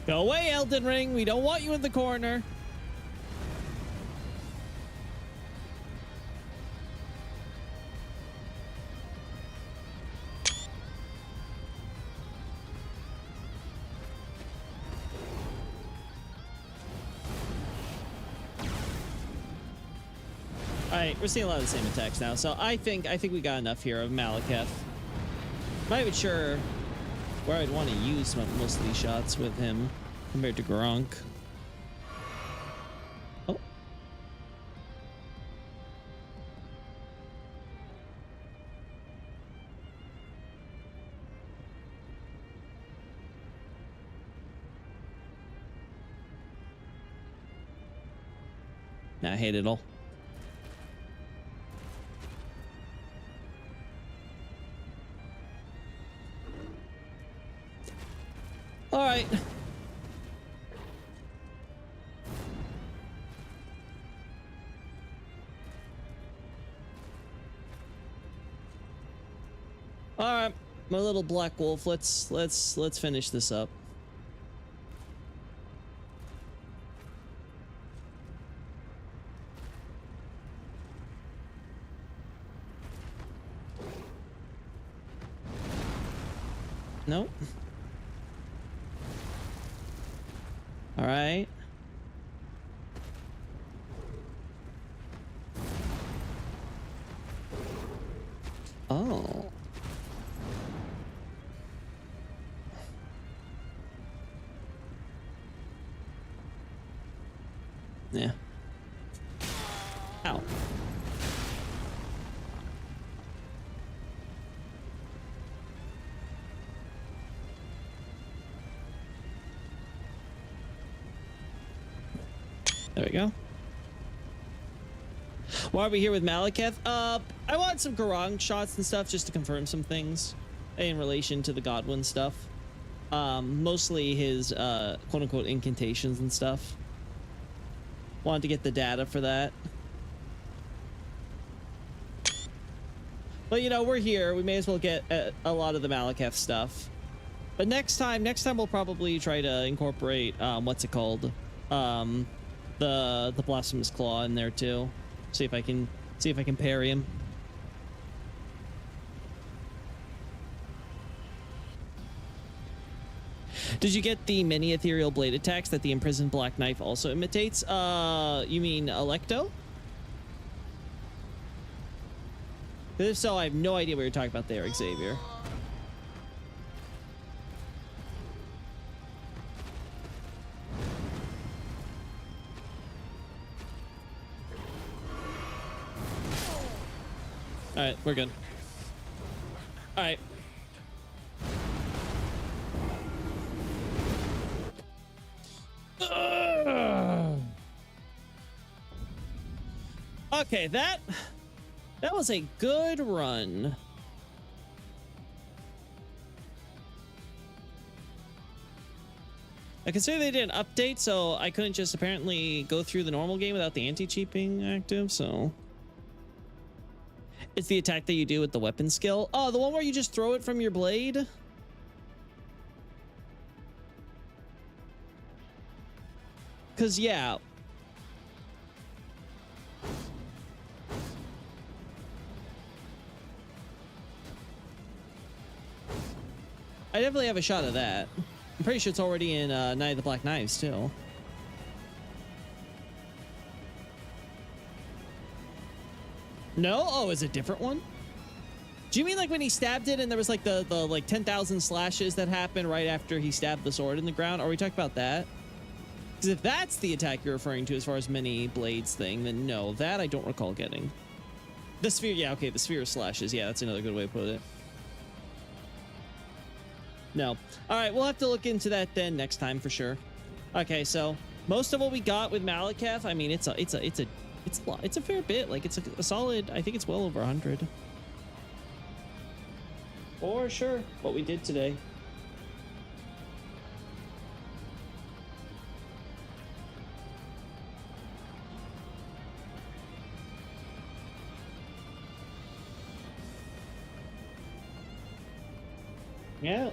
Go away, Elden Ring. We don't want you in the corner. All right, we're seeing a lot of the same attacks now, so I think we got enough here of Malekith. I'm not even sure where I'd want to use most of these shots with him compared to Gronk. Oh. Nah, I hate it all. All right. All right. My little black wolf. Let's finish this up. Nope. All right. Oh. Yeah. Ow. There we go. Why are we here with Malekith? I want some Garang shots and stuff just to confirm some things in relation to the Godwin stuff. Mostly his quote-unquote incantations and stuff. Wanted to get the data for that. But you know, we're here. We may as well get a lot of the Malekith stuff. But next time we'll probably try to incorporate what's it called? The Blasphemous Claw in there too. See if I can parry him. Did you get the many ethereal blade attacks that the imprisoned black knife also imitates? You mean Electo? If so, I have no idea what you're talking about there, Xavier. All right, we're good. All right. Okay, that was a good run. I consider they did an update, so I couldn't just apparently go through the normal game without the anti-cheat being active, so... It's the attack that you do with the weapon skill. Oh, the one where you just throw it from your blade? Because, yeah. I definitely have a shot of that. I'm pretty sure it's already in Night of the Black Knives, too. No? Oh, is it a different one? Do you mean like when he stabbed it and there was like the like 10,000 slashes that happened right after he stabbed the sword in the ground? Are we talking about that? Because if that's the attack you're referring to as far as many blades thing, then no, that I don't recall getting. The sphere, yeah, okay, the sphere of slashes. Yeah, that's another good way to put it. No. All right, we'll have to look into that then next time for sure. Okay, so most of what we got with Malekith, I mean, it's a fair bit. Like, it's a solid, I think it's well over 100. For sure, what we did today. Yeah.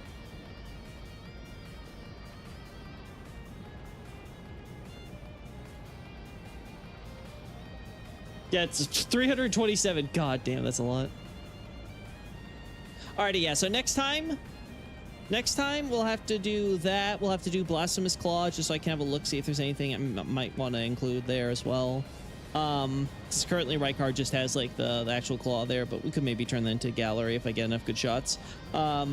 Yeah, it's 327. God damn, that's a lot. Alrighty, yeah, so next time we'll have to do that. We'll have to do Blasphemous Claw just so I can have a look, see if there's anything I might want to include there as well. Because currently Rykard just has like the actual claw there, but we could maybe turn that into gallery if I get enough good shots. I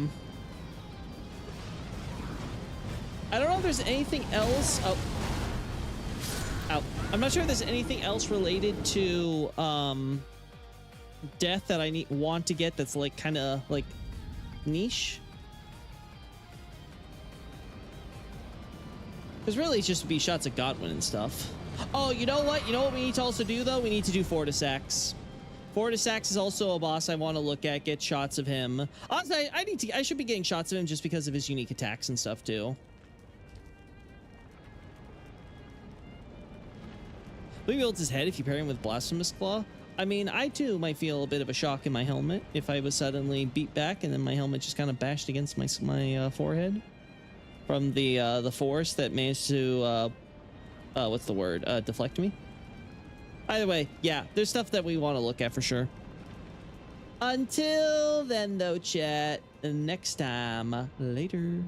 don't know if there's anything else. Oh. I'm not sure if there's anything else related to death that I want to get that's like kind of like niche. Because really it's just to be shots of Godwin and stuff. Oh, you know what? You know what we need to also do though? We need to do Fortisax. Fortisax is also a boss I want to look at, get shots of him. Honestly, I should be getting shots of him just because of his unique attacks and stuff too. Will he build his head if you pair him with Blasphemous Claw? I mean, I too might feel a bit of a shock in my helmet if I was suddenly beat back and then my helmet just kind of bashed against my forehead from the force that managed to what's the word, deflect me. Either way, yeah, there's stuff that we want to look at for sure. Until then though, chat, next time, later.